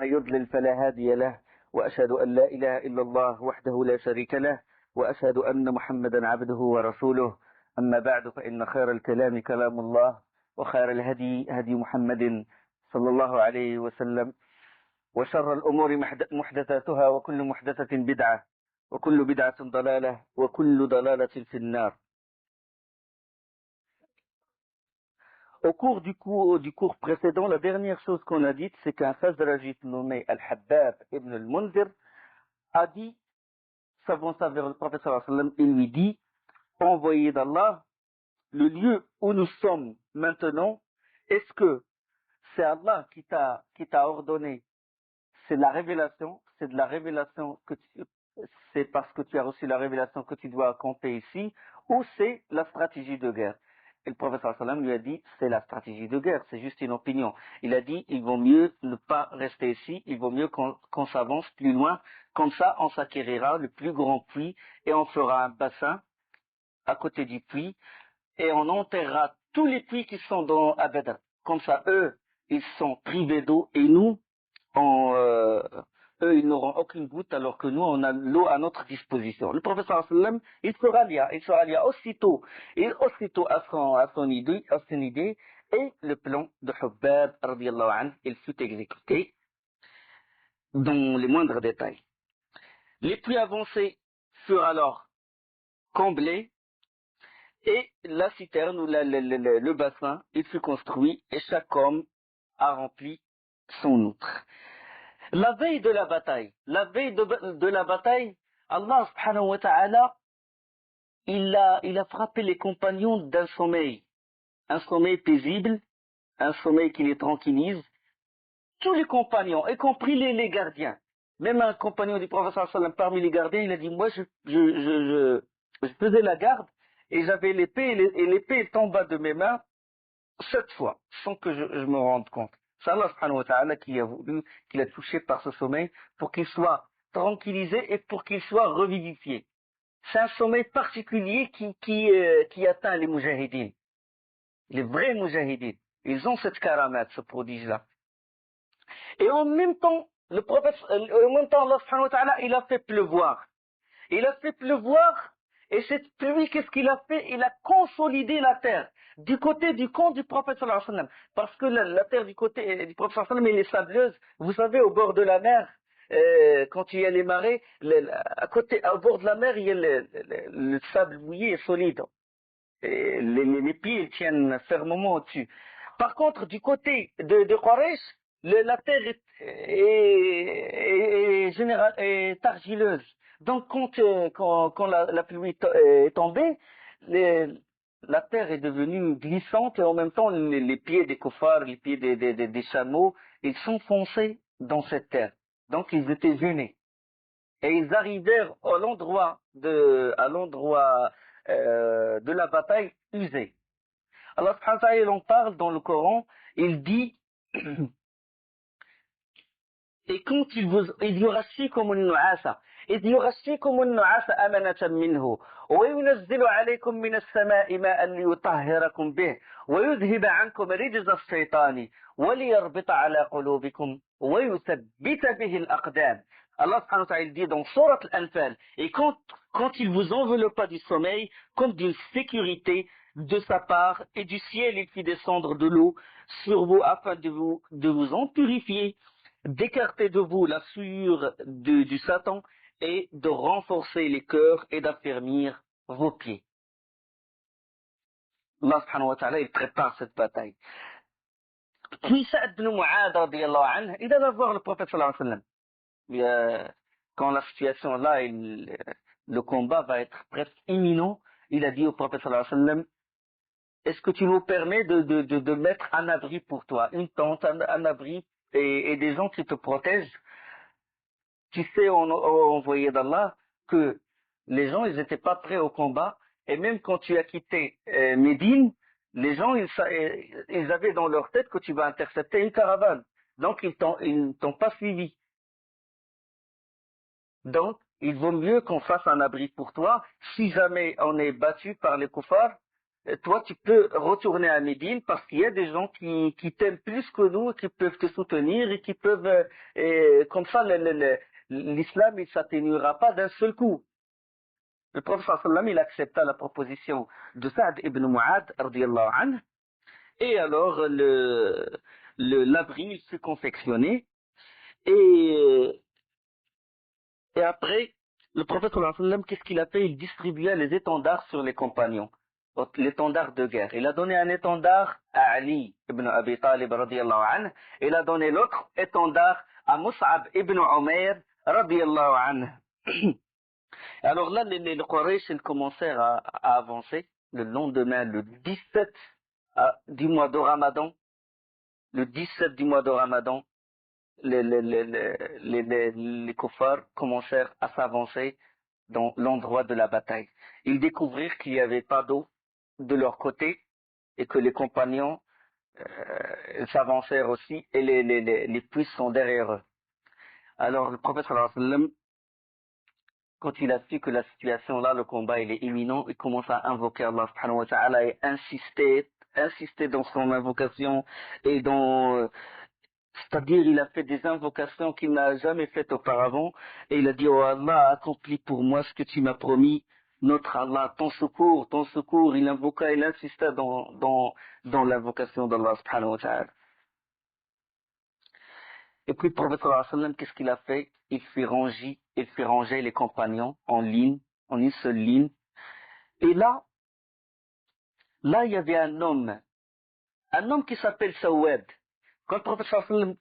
يضلل فلا هادي له وأشهد أن لا إله إلا الله وحده لا شريك له وأشهد أن محمدا عبده ورسوله. أما بعد فإن خير الكلام كلام الله وخير الهدي هدي محمد صلى الله عليه وسلم وشر الأمور محدثاتها وكل محدثة بدعة وكل بدعة ضلالة وكل ضلالة في النار. Au cours du cours précédent, la dernière chose qu'on a dite, c'est qu'un Khazrajite nommé Al-Habbab ibn al-Munzir a dit, s'avançant vers le prophète sallallahu alayhi wa sallam, il lui dit, envoyé d'Allah, le lieu où nous sommes maintenant, est-ce que c'est Allah qui t'a ordonné, c'est de la révélation que c'est parce que tu as reçu la révélation que tu dois camper ici, ou c'est la stratégie de guerre? Et le prophète sallallahu alayhi wa sallam lui a dit, c'est la stratégie de guerre, c'est juste une opinion. Il a dit, il vaut mieux ne pas rester ici, il vaut mieux qu'on s'avance plus loin, comme ça on s'acquérira le plus grand puits et on fera un bassin à côté du puits et on enterrera tous les puits qui sont à Badr. Comme ça, eux, ils sont privés d'eau et nous, eux, ils n'auront aucune goutte alors que nous, on a l'eau à notre disposition. Le prophète sallallahu alayhi wa sallam, il sera lié aussitôt à son idée, et le plan de Hubbab, radiyallahu anhu, il fut exécuté dans les moindres détails. Les puits avancés furent alors comblés et la citerne ou le bassin, il fut construit et chaque homme a rempli son outre. La veille de la bataille, Allah subhanahu wa ta'ala, il a frappé les compagnons d'un sommeil, un sommeil paisible, un sommeil qui les tranquillise. Tous les compagnons, y compris les gardiens, même un compagnon du prophète sallallahu alayhi wa sallam parmi les gardiens, il a dit, moi je faisais la garde et j'avais l'épée et l'épée tomba de mes mains 7 fois, sans que je me rende compte. C'est Allah subhanahu wa ta'ala qui a voulu, qui l'a touché par ce sommeil pour qu'il soit tranquillisé et pour qu'il soit revivifié. C'est un sommeil particulier qui atteint les mujahidines. Les vrais mujahidines. Ils ont cette karamat, ce prodige-là. Et en même temps, Allah subhanahu wa ta'ala, il a fait pleuvoir. Il a fait pleuvoir, et cette pluie, qu'est-ce qu'il a fait? Il a consolidé la terre du côté du camp du prophète sallallahu alayhi wa sallam. Parce que la terre du côté du prophète sallallahu alayhi wa sallam, elle est sableuse. Vous savez, au bord de la mer, quand il y a les marées, au bord de la mer, il y a le sable mouillé et solide. Et les pieds, ils tiennent fermement au-dessus. Par contre, du côté de Quraysh, la terre est argileuse. Donc, quand la pluie est tombée, la terre est devenue glissante et en même temps, les pieds des koufars, les pieds des chameaux, ils s'enfonçaient dans cette terre. Donc, ils étaient gênés. Et ils arrivèrent à l'endroit de la bataille usés. Allah subhanahu wa ta'ala, il en parle dans le Coran, il dit et quand إذ يغشيكم النعاس أمنة منه وينزل عليكم من السماء ماء ليطهركم به ويذهب عنكم رجز الشيطان وليربط على قلوبكم ويثبت به الأقدام. Allah subhanahu wa ta'ala dit dans Surat Al-Anfal, et quand il vous enveloppa du sommeil comme d'une sécurité de sa part et du ciel il fit descendre de l'eau sur vous afin de vous en purifier, d'écarter de vous la souillure du Satan et de renforcer les cœurs et d'affermir vos pieds. Allah subhanahu wa ta'ala, il prépare cette bataille. Puis Sa'd ibn Mu'adh radiyallahu anhu, il alla voir le prophète sallallahu alayhi wa sallam. Quand la situation là, le combat va être presque imminent, il a dit au prophète sallallahu alayhi wa sallam, est-ce que tu nous permets de mettre un abri pour toi, une tente, un abri et des gens qui te protègent? Tu sais, envoyé d'Allah, que les gens, ils n'étaient pas prêts au combat, et même quand tu as quitté Médine, les gens, ils avaient dans leur tête que tu vas intercepter une caravane. Donc, ils ne t'ont pas suivi. Donc, il vaut mieux qu'on fasse un abri pour toi. Si jamais on est battu par les koufars, toi tu peux retourner à Médine parce qu'il y a des gens qui t'aiment plus que nous, et qui peuvent te soutenir et qui peuvent, comme ça, l'islam il s'atténuera pas d'un seul coup. Le prophète sallallahu alayhi wa sallam, il accepta la proposition de Saad ibn Mu'ad, radiyallahu anhu, et alors l'abri fut confectionné, et, et après, le prophète sallallahu alayhi wa sallam, qu'est-ce qu'il a fait? Il distribua les étendards sur les compagnons, l'étendard de guerre. Il a donné un étendard à Ali ibn Abi Talib, radiyallahu anhu, et il a donné l'autre étendard à Mus'ab ibn Umair, radiyallahu anhu. Alors là, les Quraysh, ils commencèrent à avancer le lendemain, le 17 du mois de Ramadan. Le 17 du mois de Ramadan, les kuffars commencèrent à s'avancer dans l'endroit de la bataille. Ils découvrirent qu'il n'y avait pas d'eau de leur côté et que les compagnons s'avancèrent aussi et les puits sont derrière eux. Alors le prophète sallallahu alayhi wa sallam, quand il a su que la situation là, le combat il est imminent, il commence à invoquer Allah subhanahu wa ta'ala et insister dans son invocation et c'est-à-dire il a fait des invocations qu'il n'a jamais faites auparavant et il a dit: oh Allah, accomplis pour moi ce que tu m'as promis, notre Allah, ton secours, il invoqua, il insista dans l'invocation d'Allah subhanahu wa ta'ala. Et puis le prophète sallallahu alayhi wa sallam, qu'est-ce qu'il a fait? Il fit ranger les compagnons en une seule ligne. Et là, il y avait un homme qui s'appelle Sawad. Quand le prophète sallallahu alayhi wa sallam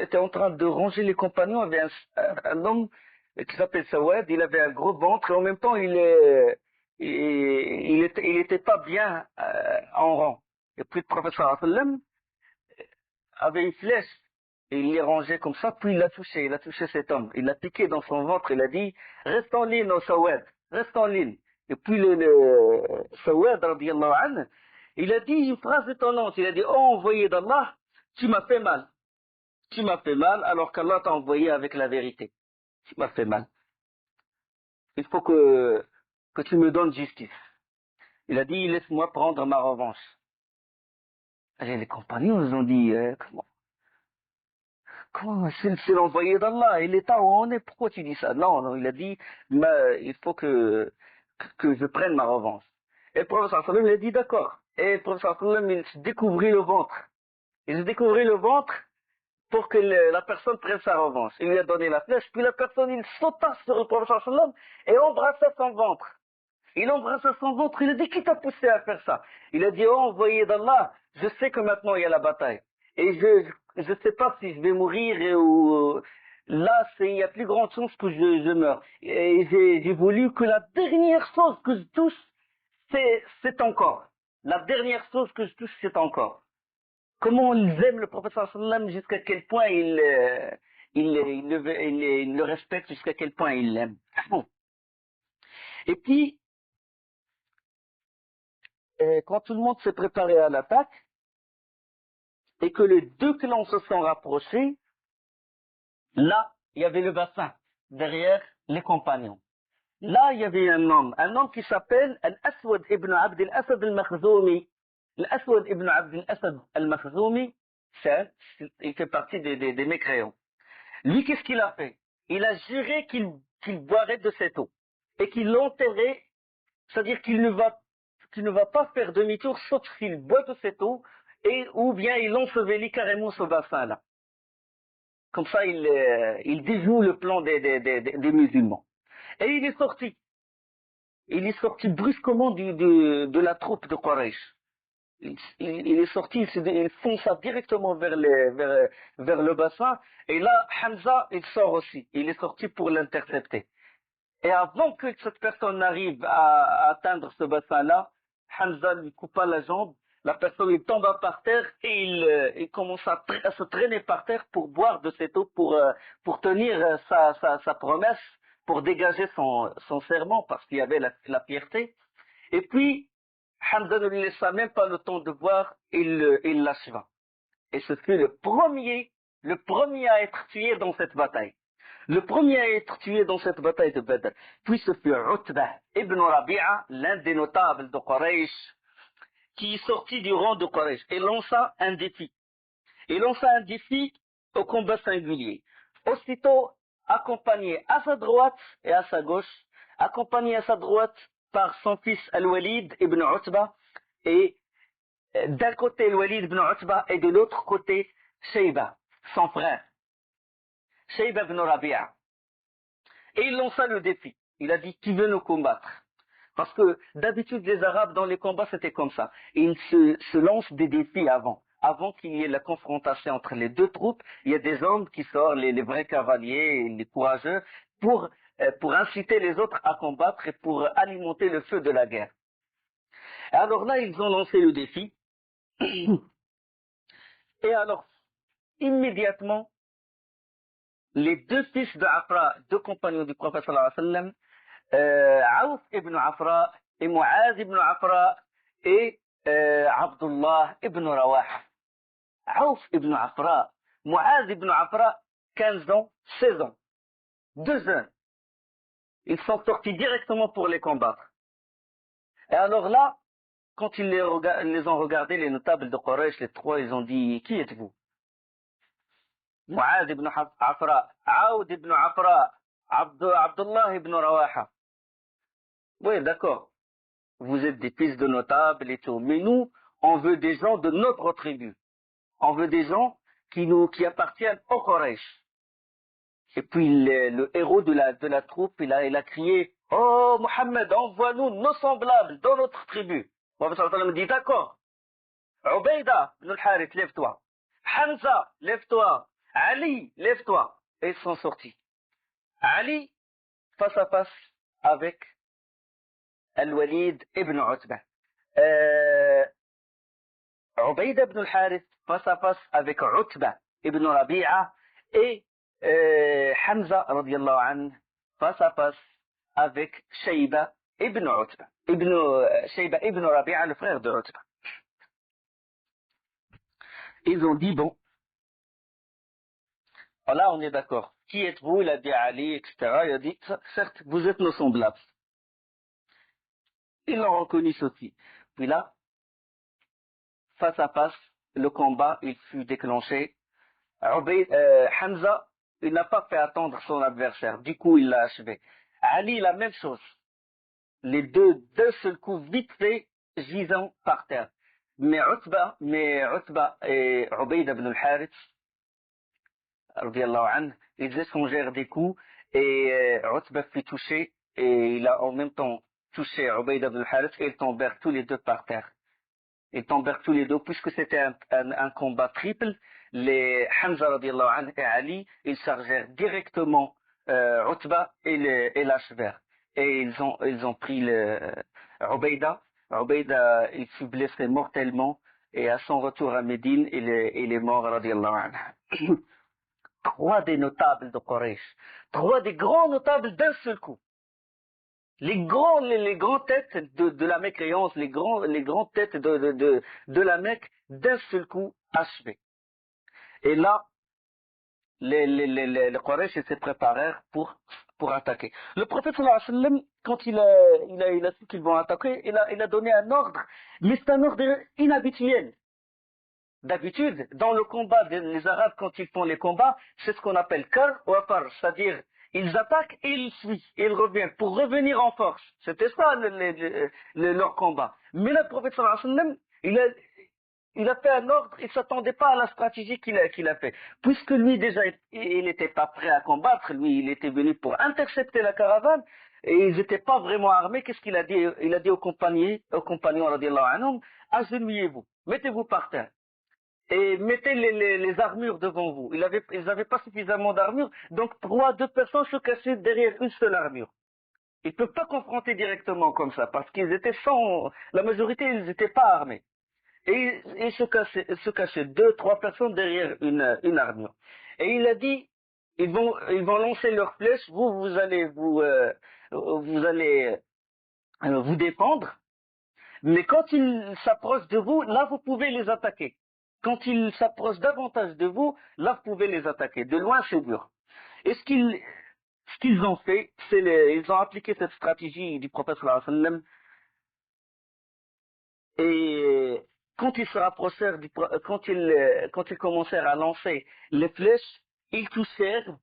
était en train de ranger les compagnons, il y avait un homme qui s'appelle Sawad, il avait un gros ventre et en même temps il était pas bien en rang. Et puis le prophète sallallahu alayhi wa sallam avait une flèche et il les rangeait comme ça, puis il a touché cet homme, il l'a piqué dans son ventre, il a dit: reste en ligne, oh Sawad, reste en ligne. Et puis le Sawad, radiyallahu anhu, il a dit une phrase étonnante, il a dit: oh envoyé d'Allah, tu m'as fait mal alors qu'Allah t'a envoyé avec la vérité, tu m'as fait mal, il faut que tu me donnes justice. Il a dit: laisse-moi prendre ma revanche. Et les compagnons ils ont dit: comment c'est l'envoyé d'Allah, il est où on est, pourquoi tu dis ça? Non, il a dit: il faut que je prenne ma revanche. Et le prophète sallallahu alayhi wa sallam, il a dit: d'accord. Et le prophète sallallahu alayhi wa sallam, il se découvrit le ventre. Il se découvrit le ventre pour que la personne prenne sa revanche. Il lui a donné la flèche, puis la personne, il sauta sur le prophète sallallahu alayhi wa sallam et embrassa son ventre. Il embrassa son ventre, il a dit: qui t'a poussé à faire ça? Il a dit: oh envoyé d'Allah, je sais que maintenant il y a la bataille. Et je sais pas si je vais mourir ou là, il y a plus grande chance que je meure. Et j'ai voulu que la dernière chose que je touche, c'est encore. La dernière chose que je touche, c'est encore. Comment ils aiment le prophète sallallahu alayhi wa sallam, jusqu'à quel point il le respecte, jusqu'à quel point il l'aime. Bon. Et puis, quand tout le monde s'est préparé à l'attaque, et que les deux clans se sont rapprochés, là, il y avait le bassin, derrière les compagnons. Là, il y avait un homme qui s'appelle Al-Aswad ibn Abd al-Asad al-Makhzoumi. Al-Aswad ibn Abd al-Asad al-Makhzoumi, il fait partie des mécréants. Lui, qu'est-ce qu'il a fait? Il a juré qu'il boirait de cette eau et qu'il l'enterrait, c'est-à-dire qu'il ne va pas faire demi-tour sauf s'il boit de cette eau, ou bien il ensevelit carrément ce bassin-là. Comme ça, il déjoue le plan des musulmans. Et il est sorti. Il est sorti brusquement de la troupe de Quraysh. Il est sorti, il fonça directement vers le bassin. Et là, Hamza, il sort aussi. Il est sorti pour l'intercepter. Et avant que cette personne n'arrive à atteindre ce bassin-là, Hamza lui coupa la jambe. La personne il tomba par terre et il commence à se traîner par terre pour boire de cette eau, pour tenir sa promesse, pour dégager son serment, parce qu'il y avait la fierté. Et puis, Hamza ne lui laissa même pas le temps de boire, il l'acheva. Et ce fut le premier à être tué dans cette bataille. Le premier à être tué dans cette bataille de Badr. Puis ce fut Utbah ibn Rabi'a, l'un des notables de Quraysh, qui sortit du rang de Quraysh et lança un défi. Il lança un défi au combat singulier. Aussitôt accompagné à sa droite et à sa gauche, accompagné à sa droite par son fils Al-Walid ibn Utba, et d'un côté Al-Walid ibn Utba et de l'autre côté Shayba, son frère, Shayba ibn Rabi'a. Et il lança le défi. Il a dit, qui veut nous combattre? Parce que d'habitude les Arabes dans les combats c'était comme ça. Ils se lancent des défis avant qu'il y ait la confrontation entre les deux troupes. Il y a des hommes qui sortent, les vrais cavaliers, les courageux, pour inciter les autres à combattre et pour alimenter le feu de la guerre. Et alors là, ils ont lancé le défi. Et alors, immédiatement, les deux fils de Afra, deux compagnons du prophète sallallahu alayhi wa sallam, Aouf ibn Afra et Muaz ibn Afra et Abdullah ibn Rawaha. Aouf ibn Afra, Muaz ibn Afra, 15 ans, 16 ans, deux jeunes. Ils sont sortis directement pour les combattre. Et alors là, quand ils les ont regardés, les notables de Quraysh, les trois, ils ont dit, qui êtes-vous? Muaz ibn Afra, Aoud ibn Afra, Abdullah ibn Rawaha. Oui, d'accord. Vous êtes des fils de notables et tout. Mais nous, on veut des gens de notre tribu. On veut des gens qui appartiennent au Quraysh. Et puis le héros de la troupe, il a crié, oh Mohammed, envoie-nous nos semblables dans notre tribu. Le prophète sallallahu alayhi wa sallam dit, d'accord. Ubayda ibn al-Harith, lève-toi. Hamza, lève-toi. Ali, lève-toi. Et ils sont sortis. Ali, face à face avec Al-Walid ibn Utba. Ubayda ibn al-Harith, face à face avec Utba ibn Rabi'a et Hamza radiallahu anhu, face à face avec Shayba ibn Utba. Shayba ibn Rabi'a, le frère de Utba. Ils ont dit, bon, là on est d'accord. Qui êtes-vous? Il a dit Ali, etc. Il a dit, certes, vous êtes nos semblables. Ils l'ont reconnu ceci. Puis là, face à face, le combat, il fut déclenché. Hamza, il n'a pas fait attendre son adversaire. Du coup, il l'a achevé. Ali, la même chose. Les deux, d'un seul coup, vite fait, gisant par terre. Mais Utba et Ubayda ibn al-Harith, radiallahu anhu, ils échangèrent des coups et Utba fut touché et il a en même temps touché Ubayda ibn al-Harith et ils tombèrent tous les deux par terre. Ils tombèrent tous les deux, puisque c'était un combat triple. Les Hamza radiallahu anhu et Ali, ils chargèrent directement Utba et l'achevèrent. Et ils ont pris Ubayda. Ubayda, il fut blessé mortellement et à son retour à Médine, il est mort radiallahu anhu. Trois des notables de Quraysh, trois des grands notables d'un seul coup. Les grands têtes de la mécréance, les grands têtes de la Mecque, d'un seul coup achevés. Et là, les Quraysh se préparèrent pour attaquer. Le prophète sallallahu alayhi wa sallam, quand il a su qu'ils vont attaquer, il a donné un ordre, mais c'est un ordre inhabituel. D'habitude, dans le combat, les Arabes, quand ils font les combats, c'est ce qu'on appelle kar ou afar, c'est-à-dire ils attaquent et ils fuient, et ils reviennent pour revenir en force. C'était ça leur combat. Mais le prophète sallallahu alayhi wa sallam, il a fait un ordre, il ne s'attendait pas à la stratégie qu'il a fait. Puisque lui déjà, il n'était pas prêt à combattre, lui il était venu pour intercepter la caravane, et ils n'étaient pas vraiment armés. Qu'est-ce qu'il a dit? Il a dit aux compagnons, radiallahu anhum, agenouillez-vous, mettez-vous par terre. Et mettez les armures devant vous. Ils n'avaient pas suffisamment d'armure, donc deux personnes se cachaient derrière une seule armure. Ils ne peuvent pas confronter directement comme ça, parce qu'ils étaient la majorité, ils n'étaient pas armés. Et ils se cachaient deux, trois personnes derrière une armure. Et il a dit, ils vont lancer leurs flèches, vous allez vous défendre, mais quand ils s'approchent de vous, là vous pouvez les attaquer. Quand ils s'approchent davantage de vous, là vous pouvez les attaquer. De loin, c'est dur. Et ce qu'ils ont fait, ils ont appliqué cette stratégie du prophète sallallahu alayhi wa sallam Et quand ils se rapprochèrent, quand ils commencèrent à lancer les flèches, ils touchèrent.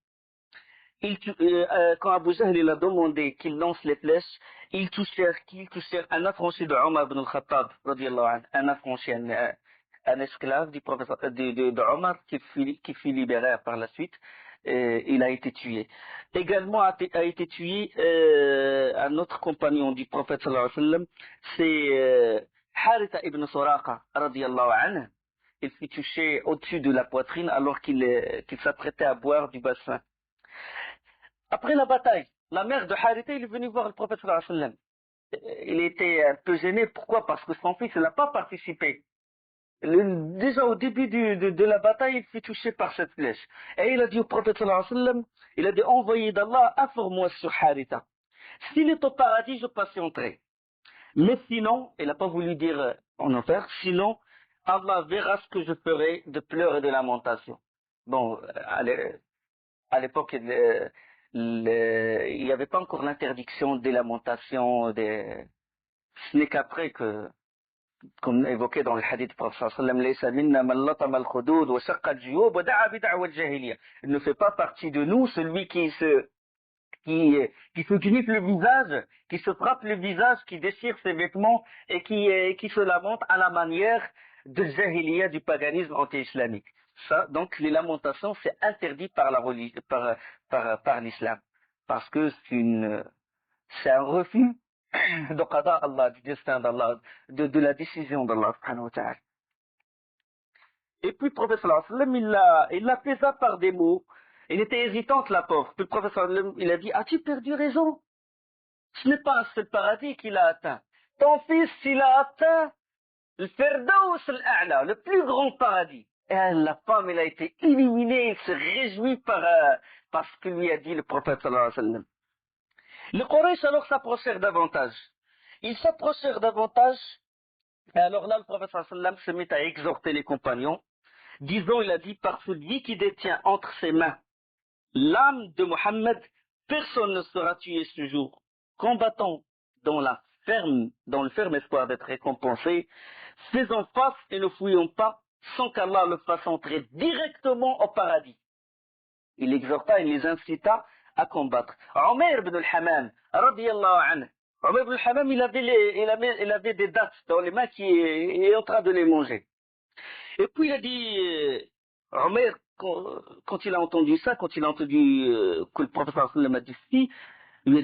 Quand Abu Jahl il a demandé qu'il lance les flèches, qu'ils touchèrent un affranchi de Omar ibn al-Khattab, radiallahu anhu, un affranchi, un esclave du prophète, de Omar qui fut libéré par la suite. Il a été tué. Également a été tué un autre compagnon du prophète sallallahu alayhi wa sallam, c'est Haritha ibn Suraqa, radiallahu anhu. Il fut touché au-dessus de la poitrine alors qu'il s'apprêtait à boire du bassin. Après la bataille, la mère de Haritha est venue voir le prophète sallallahu alayhi wa sallam. Il était un peu gêné. Pourquoi? Parce que son fils n'a pas participé. Déjà au début de la bataille, il fut touché par cette flèche. Et il a dit au prophète sallallahu alayhi wa sallam, il a dit, envoyé d'Allah, informe-moi sur Haritha. S'il est au paradis, je patienterai. Mais sinon, il n'a pas voulu dire en enfer, sinon, Allah verra ce que je ferai de pleurs et de lamentations. Bon, à l'époque, il n'y avait pas encore l'interdiction des lamentations, ce n'est qu'après que, comme évoqué dans le hadith du prophète sallallahu alayhi wa sallam, il ne fait pas partie de nous celui qui se griffe le visage, qui se frappe le visage, qui déchire ses vêtements et qui se lamente à la manière de Jahiliya, du paganisme anti-islamique. Ça, donc, les lamentations, c'est interdit par la religion, par l'islam. Parce que c'est un refus de qada Allah, du destin d'Allah, de la décision d'Allah, subhanahu wa ta'ala. Et puis, le prophète sallallahu alayhi wa sallam, il l'a pesa par des mots. Il était hésitante, la pauvre. Puis le prophète sallallahu alayhi wa sallam, il a dit, as-tu perdu raison? Ce n'est pas un seul paradis qu'il a atteint. Ton fils, il a atteint le Firdaus al-A'la, le plus grand paradis. Et la femme, elle a été illuminée, elle se réjouit par ce que lui a dit le prophète sallallahu alayhi wa sallam. Les Quraysh alors s'approchèrent davantage. Ils s'approchèrent davantage, et alors là, le prophète sallallahu alayhi wa sallam se mit à exhorter les compagnons. Disons, il a dit, par celui qui détient entre ses mains l'âme de Mohammed, personne ne sera tué ce jour. Combattant dans le ferme espoir d'être récompensé, faisons face et ne fouillons pas sans qu'Allah le fasse entrer directement au paradis. Il exhorta, il les incita à combattre. Omer ibn al-Hammam, radiyallahu anhu. Omer ibn al-Hammam, il avait des dattes dans les mains qui est en train de les manger. Et puis il a dit, Omer, quand il a entendu ça, quand il a entendu que le prophète sallallahu alayhi wa sallam a dit si, il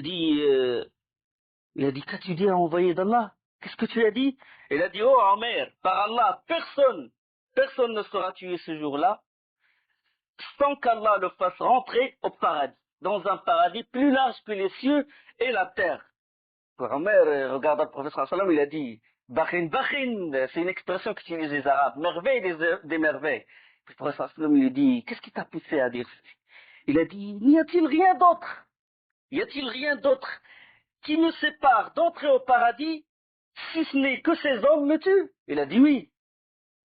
a dit, qu'as-tu dit à envoyer d'Allah? Qu'est-ce que tu as dit? Il a dit, oh Omer, par Allah, personne ne sera tué ce jour-là, sans qu'Allah le fasse rentrer au paradis, dans un paradis plus large que les cieux et la terre. Omer regarda le prophète sallallahu alayhi wa sallam, il a dit, Bakhin, Bakhin, c'est une expression qu'utilisent les Arabes, merveille des merveilles. Puis le prophète sallallahu alayhi wa sallam lui dit, qu'est-ce qui t'a poussé à dire ceci? Il a dit, n'y a-t-il rien d'autre? Y a-t-il rien d'autre qui me sépare d'entrer au paradis, si ce n'est que ces hommes me tuent? Il a dit oui.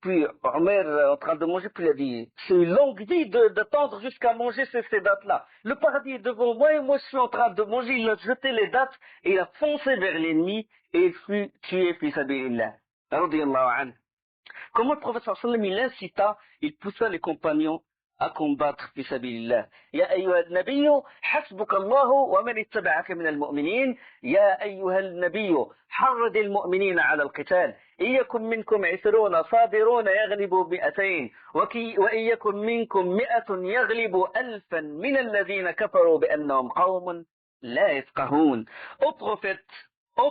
Puis Omer, en train de manger, puis il a dit, c'est une longue vie d'attendre jusqu'à manger ces dates-là. Le paradis est devant moi et moi je suis en train de manger. Il a jeté les dates et il a foncé vers l'ennemi et il fut tué fi sabilillah. Radiyallahu anhu. Comment le prophète sallallahu alayhi wa sallam, il incita, il poussa les compagnons à combattre fi sabilillah. Ya ayyuha al-nabiy, hasbuka Allah wa man ittaba'aka min al-mu'minin. Ya ayyuha al-nabiy, harrid al-mu'minina 'ala al-qital. إن يكن منكم 20 صابرون يغلبوا 200 وإن يكن منكم 100 يغلبوا 1000 من الذين كفروا بأنهم قوم لا يفقهون. Ô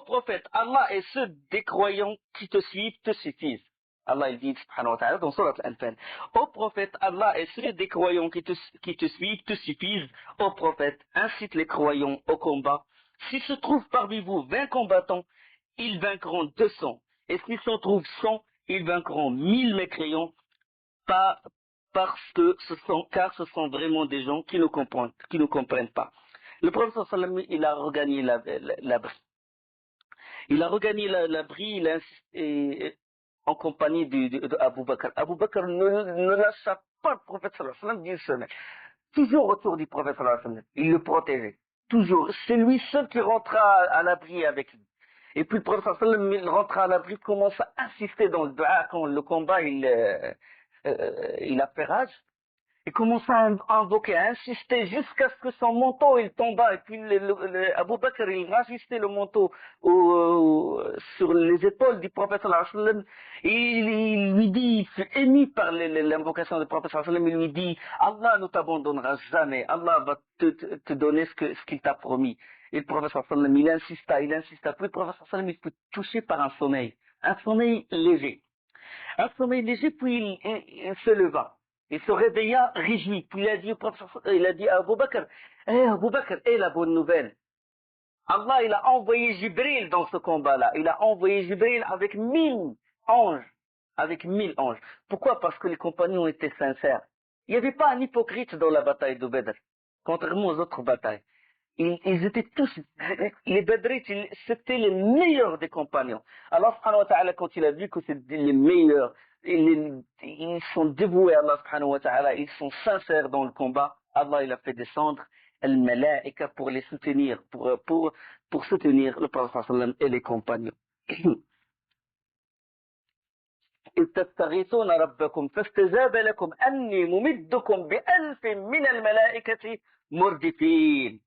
prophète, Allah et ceux des croyants qui te suivent te suffisent. Allah il dit subhanahu wa ta'ala dans Surat Al-Anfal. Ô prophète, Allah et ceux des croyants qui te suivent te suffisent. Ô prophète, incite les croyants au combat. S'il se trouve parmi vous 20 combattants, ils vaincront 200. Et s'ils s'en trouvent 100, ils vaincront 1000 mécréants, car ce sont vraiment des gens qui ne comprennent pas. Le prophète sallallahu alayhi wa sallam, il a regagné l'abri. Il a regagné l'abri, en compagnie d'Abu Bakr. Abu Bakr ne lâcha pas le prophète sallallahu alayhi wa sallam d'une semaine. Toujours autour du prophète sallallahu alayhi wa sallam. Il le protégeait. Toujours. C'est lui seul qui rentra à l'abri avec lui. Et puis le prophète sallallahu alayhi wa sallam, il rentre à l'abri, commence à insister dans le dua quand le combat il a fait rage. Il commence à invoquer, à insister jusqu'à ce que son manteau il tomba. Et puis Abu Bakr il rajustait le manteau sur les épaules du prophète sallallahu alayhi wa sallam. Et il lui dit, il fut ému par l'invocation du prophète sallallahu alayhi wa sallam. Il lui dit, Allah ne t'abandonnera jamais. Allah va te donner ce qu'il t'a promis. Et le prophète sallallahu alayhi wa sallam, il insista. Puis le prophète sallallahu alayhi wa sallam, il fut touché par un sommeil léger. Un sommeil léger, puis il se leva. Il se réveilla réjoui. Puis il a dit à Abu Bakr, Abu Bakr, la bonne nouvelle. Allah, il a envoyé Jibril dans ce combat-là. Il a envoyé Jibril avec 1000 anges. Avec 1000 anges. Pourquoi? Parce que les compagnons étaient sincères. Il n'y avait pas un hypocrite dans la bataille de Badr. Contrairement aux autres batailles. Ils étaient tous, les Badrites, c'était les meilleurs des compagnons. Allah subhanahu wa ta'ala, quand il a vu que c'était les meilleurs, ils sont dévoués à Allah subhanahu wa ta'ala, ils sont sincères dans le combat, Allah il a fait descendre al-malaika pour les soutenir, pour soutenir le prophète sallam et les compagnons. إذ تستغيثون ربكم فاستجاب لكم أني ممدكم بألف من الملائكة مردفين.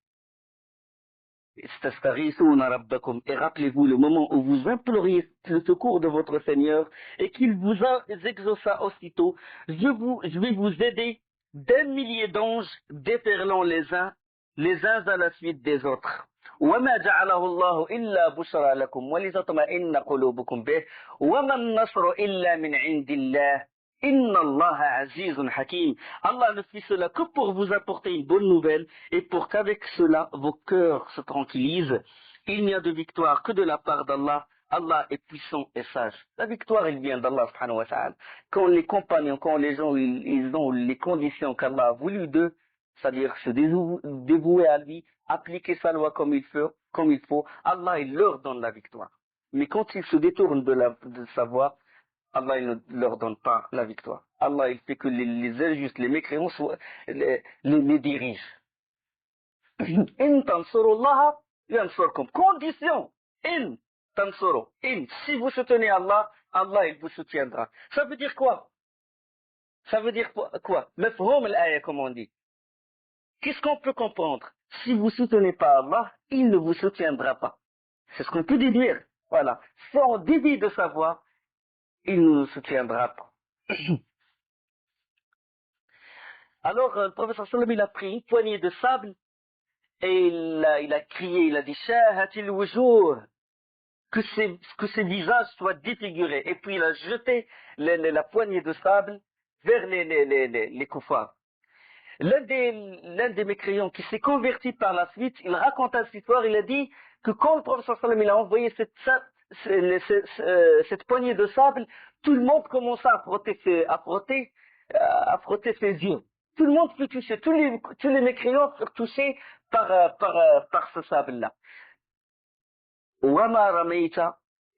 Et rappelez-vous le moment où vous imploriez le secours de votre Seigneur et qu'il vous exauça aussitôt. Je vais vous aider d'un millier d'anges déferlant les uns à la suite des autres. وما جعله الله إلا بشرى لكم ولتطمئن قلوبكم به وما النصر إلا من عند الله Inna Allah azizun hakim. Allah ne fit cela que pour vous apporter une bonne nouvelle et pour qu'avec cela vos cœurs se tranquillisent. Il n'y a de victoire que de la part d'Allah. Allah est puissant et sage. La victoire, elle vient d'Allah subhanahu wa ta'ala. Quand les compagnons, quand les gens, ils ont les conditions qu'Allah a voulu d'eux, c'est-à-dire se dévouer à lui, appliquer sa loi comme il faut, Allah, il leur donne la victoire. Mais quand ils se détournent de sa voie, Allah il ne leur donne pas la victoire. Allah il fait que les injustes, les mécréants les dirigent. In tansurullaha yansurkum. Condition. In tansuru. Si vous soutenez Allah, Allah il vous soutiendra. Ça veut dire quoi? Ça veut dire quoi? Mafhoum al-aya comme on dit. Qu'est-ce qu'on peut comprendre? Si vous soutenez pas Allah, il ne vous soutiendra pas. C'est ce qu'on peut déduire. Voilà. Sans déduire de savoir, il ne nous soutiendra pas. Alors, le professeur sallam, il a pris une poignée de sable et il a crié, il a dit, Shahatil wujur, que ces visages soient défigurés. Et puis il a jeté la poignée de sable vers les kuffars. L'un des mécréants qui s'est converti par la suite, il raconta cette histoire, il a dit que quand le professeur sallam, il a envoyé cette poignée de sable, tout le monde commença à frotter ses yeux. Tout le monde fut touché, tous les mécréants furent touchés par ce sable-là. وَمَا رَمَيْتَ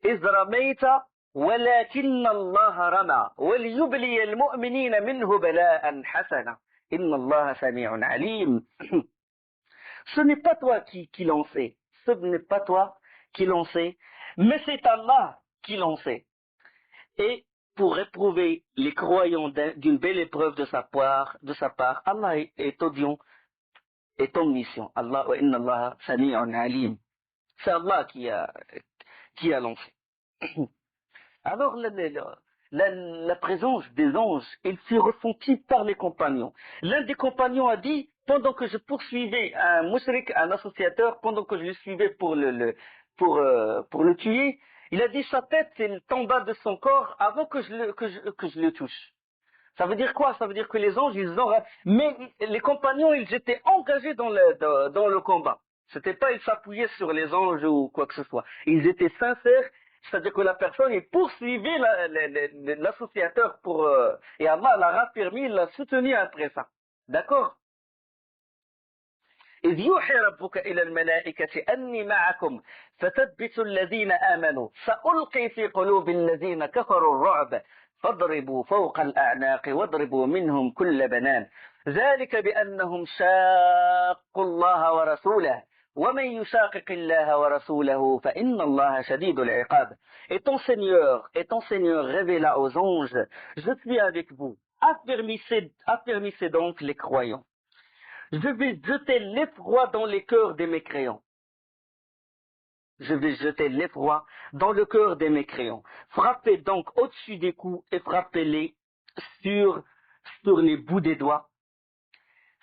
إِذْ رَمَيْتَ وَلَكِنَّ اللَّهَ رَمَى وَلِيُبْلِيَ الْمُؤْمِنِينَ مِنْهُ بَلَاءً حَسَنًا إِنَّ اللَّهَ سَمِيعٌ عَلِيمٌ. Ce n'est pas toi qui lançais, ce n'est pas toi qui lançais, mais c'est Allah qui lançait. Et pour éprouver les croyants d'une belle épreuve de sa part, Allah est audient, est omniscient. Allah wa inna Allah sami'un alim. C'est Allah qui a lancé. Alors la présence des anges, elle fut ressentie par les compagnons. L'un des compagnons a dit, pendant que je poursuivais un mushrik, un associateur, pendant que je le suivais pour le tuer, il a dit sa tête, elle tomba de son corps avant que je le touche. Ça veut dire quoi? Ça veut dire que les anges, mais les compagnons, ils étaient engagés dans le combat. C'était pas, ils s'appuyaient sur les anges ou quoi que ce soit. Ils étaient sincères, c'est-à-dire que la personne, il poursuivait l'associateur et Allah l'a raffermi, il l'a soutenu après ça. D'accord? إذ يوحي ربك إلى الملائكة أني معكم فتثبتوا الذين آمنوا سألقي في قلوب الذين كفروا الرعب فاضربوا فوق الأعناق واضربوا منهم كل بنان ذلك بأنهم شاقوا الله ورسوله وَمَنْ يُشَاقِقِ اللَّهَ وَرَسُولَهُ فَإِنَّ اللَّهَ شَدِيدُ الْعِقَابِ. Et ton Seigneur révéla aux anges, je suis avec vous. Affermissez donc les croyants. Je vais jeter l'effroi dans les cœurs des mécréants. Je vais jeter l'effroi dans le cœur des mécréants. Frappez donc au-dessus des coups et frappez-les sur les bouts des doigts.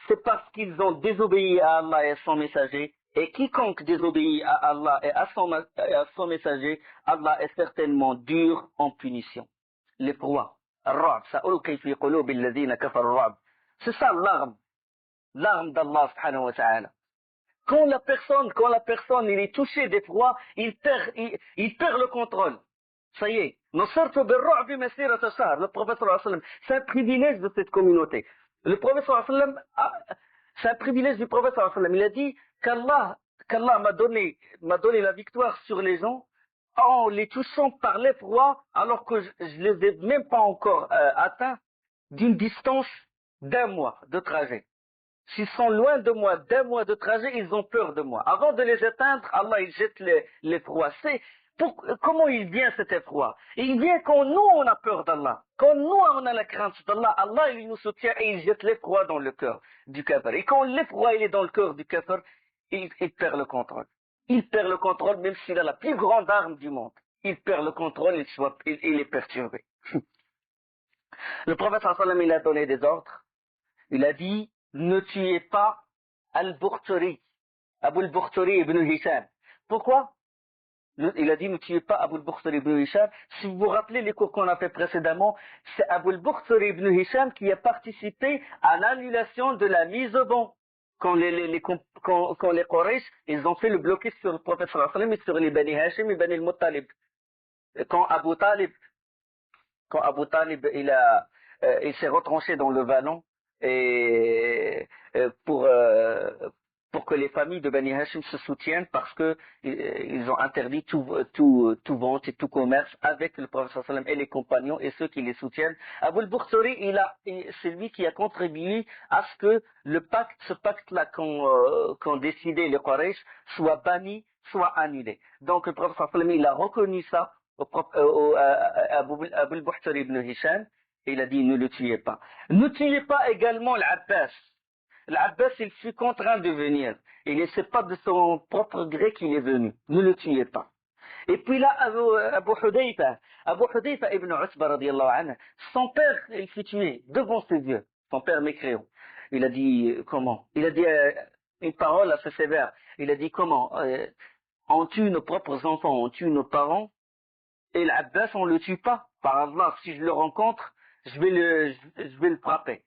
C'est parce qu'ils ont désobéi à Allah et à son messager. Et quiconque désobéit à Allah et à son messager, Allah est certainement dur en punition. L'effroi. C'est ça l'arme d'Allah subhanahu wa ta'ala. Quand la personne il est touchée d'effroi, il perd le contrôle. Ça y est. Le prophète sallallahu alayhi wa sallam, c'est un privilège de cette communauté. Le prophète sallallahu alayhi wa sallam, c'est un privilège du prophète sallallahu alayhi wa sallam. Il a dit qu'Allah m'a donné la victoire sur les gens en les touchant par l'effroi alors que je les ai même pas encore atteints d'une distance d'un mois de trajet. S'ils sont loin de moi d'un mois de trajet, ils ont peur de moi. Avant de les atteindre, Allah il jette l'effroi. Comment il vient cet effroi? Il vient quand nous on a peur d'Allah. Quand nous on a la crainte d'Allah, Allah il nous soutient et il jette l'effroi dans le cœur du kafir. Et quand l'effroi il est dans le cœur du kafir, il perd le contrôle. Il perd le contrôle même s'il a la plus grande arme du monde. Il perd le contrôle, il est perturbé. Le prophète sallallahu alayhi wa sallam, il a donné des ordres. Il a dit, ne tuez pas Al-Bukhtari, Abu al-Bukhtari ibn Hisham. Pourquoi? Il a dit, ne tuez pas Abu al-Bukhtari ibn Hisham. Si vous vous rappelez les cours qu'on a fait précédemment, c'est Abu al-Bukhtari ibn Hisham qui a participé à l'annulation de la mise au banc. Quand les Quraysh, ils ont fait le blocus sur le prophète sallallahu alayhi wa sallam et sur les Bani Hashim et Bani al-Muttalib. Quand Abu Talib, il s'est retranché dans le vallon, et pour que les familles de Bani Hashim se soutiennent parce que ils ont interdit tout vente et tout commerce avec le prophète sallallahu alayhi wa sallam et les compagnons et ceux qui les soutiennent. Abu al-Bukhtari, c'est lui qui a contribué à ce que ce pacte-là qu'ont décidé les Quraysh soit banni, soit annulé. Donc le prophète sallallahu alayhi wa sallam, il a reconnu ça à Abu al-Bukhtari ibn Hisham. Et il a dit, ne le tuez pas. Ne tuez pas également l'Abbas. L'Abbas, il fut contraint de venir. Et c'est pas de son propre gré qu'il est venu. Ne le tuez pas. Et puis là, Abu Hudayfa ibn Utba radiyallahu anhu, son père, il fut tué devant ses yeux. Son père mécréant. Il a dit, comment? Il a dit une parole assez sévère. Il a dit, comment? On tue nos propres enfants, on tue nos parents. Et l'Abbas, on le tue pas. Par Allah, si je le rencontre, je vais le frapper.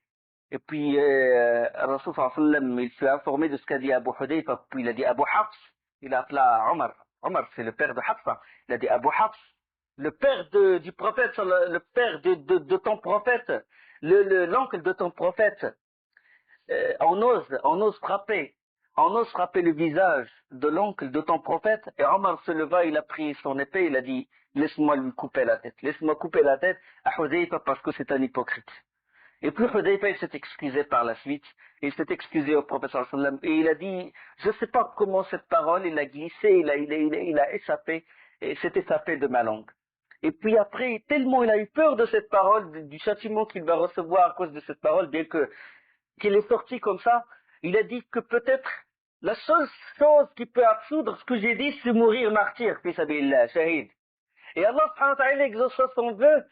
Et puis, Rasul sallallahu alayhi wa sallam, il fut informé de ce qu'a dit Abu Hudayfa, puis il a dit Abu Hafs, il a appelé Omar. Omar, c'est le père de Hafsa. Il a dit Abu Hafs, le père du prophète, le père de ton prophète, l'oncle de ton prophète. On ose frapper le visage de l'oncle de ton prophète. Et Omar se leva, il a pris son épée, il a dit, laisse-moi lui couper la tête. Laisse-moi couper la tête à Hudayfa parce que c'est un hypocrite. Et puis Hudayfa, il s'est excusé par la suite. Il s'est excusé au prophète sallallahu alayhi wa sallam. Et il a dit, je ne sais pas comment cette parole, il a glissé, il a échappé, et s'est échappé de ma langue. Et puis après, tellement il a eu peur de cette parole, du châtiment qu'il va recevoir à cause de cette parole, bien qu'il est sorti comme ça, il a dit que peut-être la seule chose qui peut absoudre ce que j'ai dit, c'est mourir martyr, fi sabilillah, shahid. Et Allah subhanahu wa ta'ala exauça son vœu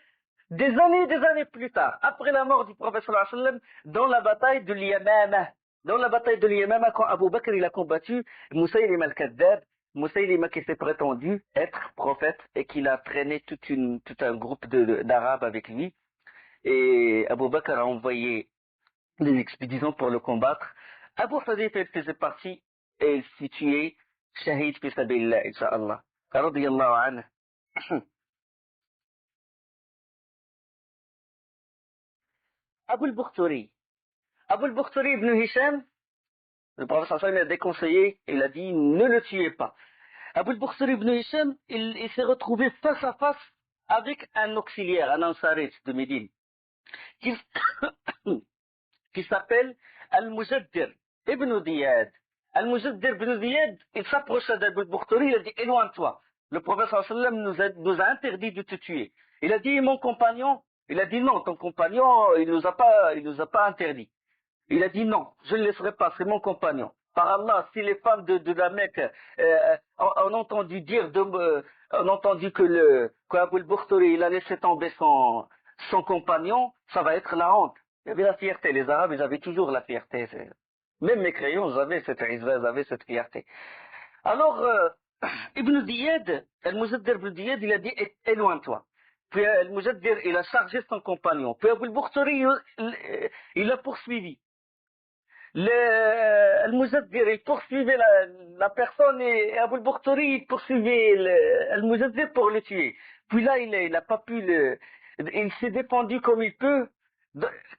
des années plus tard, après la mort du prophète sallallahu alayhi wa sallam, dans la bataille de l'Yamama. Dans la bataille de l'Yamama, quand Abu Bakr il a combattu Musaylima al-Kadhdab, Musaylima qui s'est prétendu être prophète et qu'il a traîné tout un groupe d'Arabes avec lui. Et Abu Bakr a envoyé des expéditions pour le combattre. Abu Hudayfa faisait partie et il fut tué, shahid fi sabilillah, incha'Allah. Radiyallahu anhu. Abu al-Bukhtari ibn Hisham, le prophète sallallahu alayhi wa sallam a déconseillé, il a dit ne le tuez pas. Abu al-Bukhtari ibn Hisham, il s'est retrouvé face à face avec un auxiliaire, un ansarite de Médine, qui s'appelle Al-Mujaddir ibn Diyad Al-Mujaddir ibn Ziyad, il s'approcha d'Abu Bakhtari, il a dit, éloigne-toi. Le prophète sallallahu alayhi wa sallam nous a interdit de te tuer. Il a dit, mon compagnon, il a dit non, ton compagnon, il nous a pas interdit. Il a dit non, je ne le laisserai pas, c'est mon compagnon. Par Allah, si les femmes de la Mecque ont entendu dire, ont entendu qu'Abu Bakhtari, il a laissé tomber son compagnon, ça va être la honte. Il y avait la fierté, les Arabes, ils avaient toujours la fierté. Même mes crayons, avaient cette fierté. Alors, Ibn Diyad, Al-Mujaddir Ibn Diyad, il a dit, éloigne-toi. Puis Al-Mujaddir, il a chargé son compagnon. Puis Abu Bakhtari, il l'a poursuivi. Al-Mujaddir, il poursuivait la personne et Abu Bakhtari, il poursuivait Al-Mujaddir pour le tuer. Puis là, il a pas pu il s'est défendu comme il peut.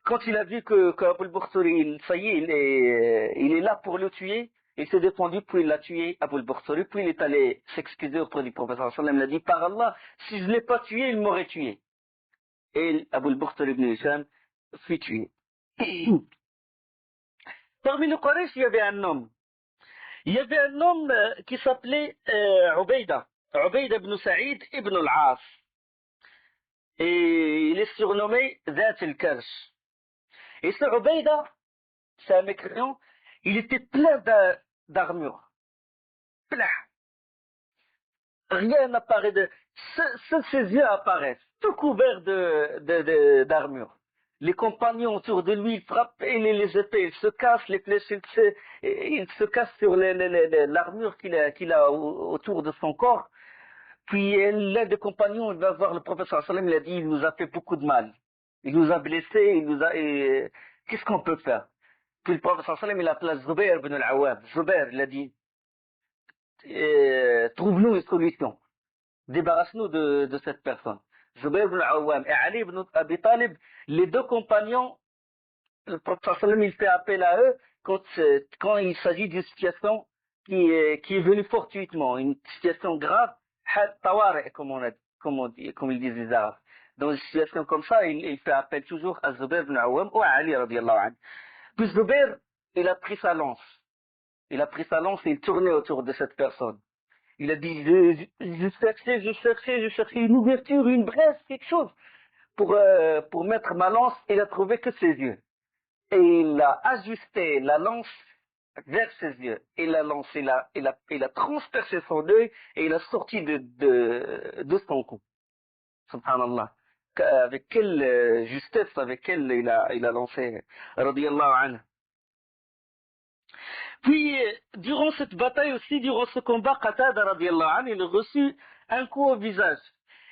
Quand il a vu qu'Abu Bakhtari, ça y est, il est là pour le tuer, il s'est défendu, puis il l'a tué, Abu Bakhtari, puis il est allé s'excuser auprès du prophète sallallahu alayhi wa sallam. Il a dit, par Allah, si je ne l'ai pas tué, il m'aurait tué. Et Abu Bakhtari ibn Hisham fut tué. Parmi les Quraysh, il y avait un homme. Il y avait un homme qui s'appelait Ubayda. Ubayda ibn Saïd ibn al-As. Et il est surnommé Zat al-Karsh. Et ce Ubayda, c'est un mécréant, il était plein d'armure. Plein. Rien n'apparaît seuls ses yeux apparaissent, tout couvert d'armure. Les compagnons autour de lui, ils frappent les épées, ils se cassent, les flèches, ils se cassent sur l'armure qu'il a autour de son corps. Puis l'un des compagnons, il va voir le prophète sallallahu alayhi wa sallam, il a dit, il nous a fait beaucoup de mal. Il nous a blessés, qu'est-ce qu'on peut faire? Puis le prophète sallallahu alayhi wa sallam, il appela Zubair ibn al-Awwam. Zubair, il a dit, trouve-nous une solution. Débarrasse-nous de cette personne. Zubair ibn al-Awwam et Ali ibn Abi Talib, les deux compagnons, le prophète sallallahu alayhi wa sallam, il fait appel à eux quand il s'agit d'une situation qui est venue fortuitement, une situation grave, comme ils disent les Arabes. Dans une situation comme ça, il fait appel toujours à Zubair ibn al-Awwam ou à Ali radiallahu anhu. Puis Zubair, il a pris sa lance. Il a pris sa lance et il tournait autour de cette personne. Il a dit, je cherchais une ouverture, une brèche, quelque chose pour mettre ma lance. Il a trouvé que ses yeux. Et il a ajusté la lance vers ses yeux. Et la lance, il a transpercé son œil et il a sorti de son cou. Subhanallah. Avec quelle justesse, avec quelle il a lancé, radiyallahu anhu. Puis, durant cette bataille aussi, durant ce combat, Qatada, radiyallahu anhu, il a reçu un coup au visage.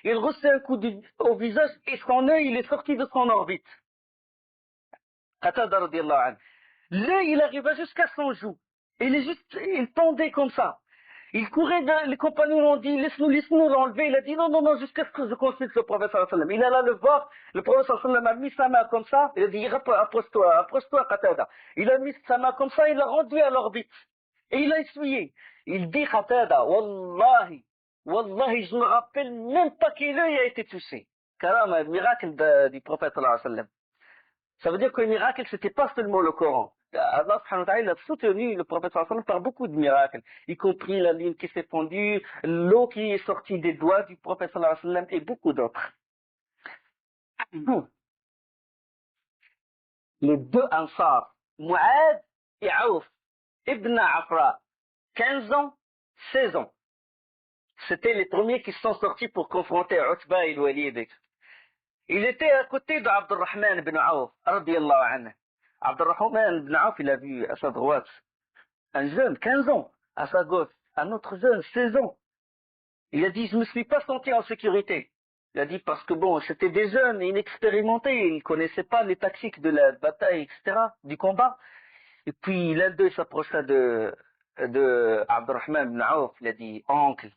Il reçut un coup au visage et son œil, il est sorti de son orbite. Qatada, radiyallahu anhu. L'œil, il arriva jusqu'à son joue. Il pendait comme ça. Il courait, les compagnons l'ont dit, laisse-nous l'enlever. Il a dit, non, jusqu'à ce que je consulte le prophète sallallahu alayhi wa sallam. Il alla le voir, le prophète sallallahu alayhi wa sallam a mis sa main comme ça. Il a dit, approche-toi, Qatada. Il a mis sa main comme ça, il l'a rendu à l'orbite. Et il a essuyé. Il dit, Qatada, Wallahi, je me rappelle même pas quel œil a été touché. Car un miracle du prophète sallallahu alayhi wa sallam. Ça veut dire que le miracle, c'était pas seulement le Coran. Allah subhanahu wa ta'ala a soutenu le prophète sallallahu alayhi wa sallam par beaucoup de miracles, y compris la lune qui s'est fondue, l'eau qui est sortie des doigts du prophète sallallahu alayhi wa sallam et beaucoup d'autres. Les deux Ansar, Mu'ad et Aouf, Ibn Afra, 15 ans, 16 ans. C'était les premiers qui sont sortis pour confronter Utba et Walid. Il était à côté d'Abdurrahman ibn Aouf, radiyallahu anhu. Abdurrahman ibn Aouf, il a vu à sa droite un jeune, 15 ans, à sa gauche, un autre jeune, 16 ans. Il a dit, je ne me suis pas senti en sécurité. Il a dit, parce que bon, c'était des jeunes inexpérimentés, ils ne connaissaient pas les tactiques de la bataille, etc., du combat. Et puis l'un d'eux s'approcha de Abdurrahman ibn Aouf, il a dit, oncle,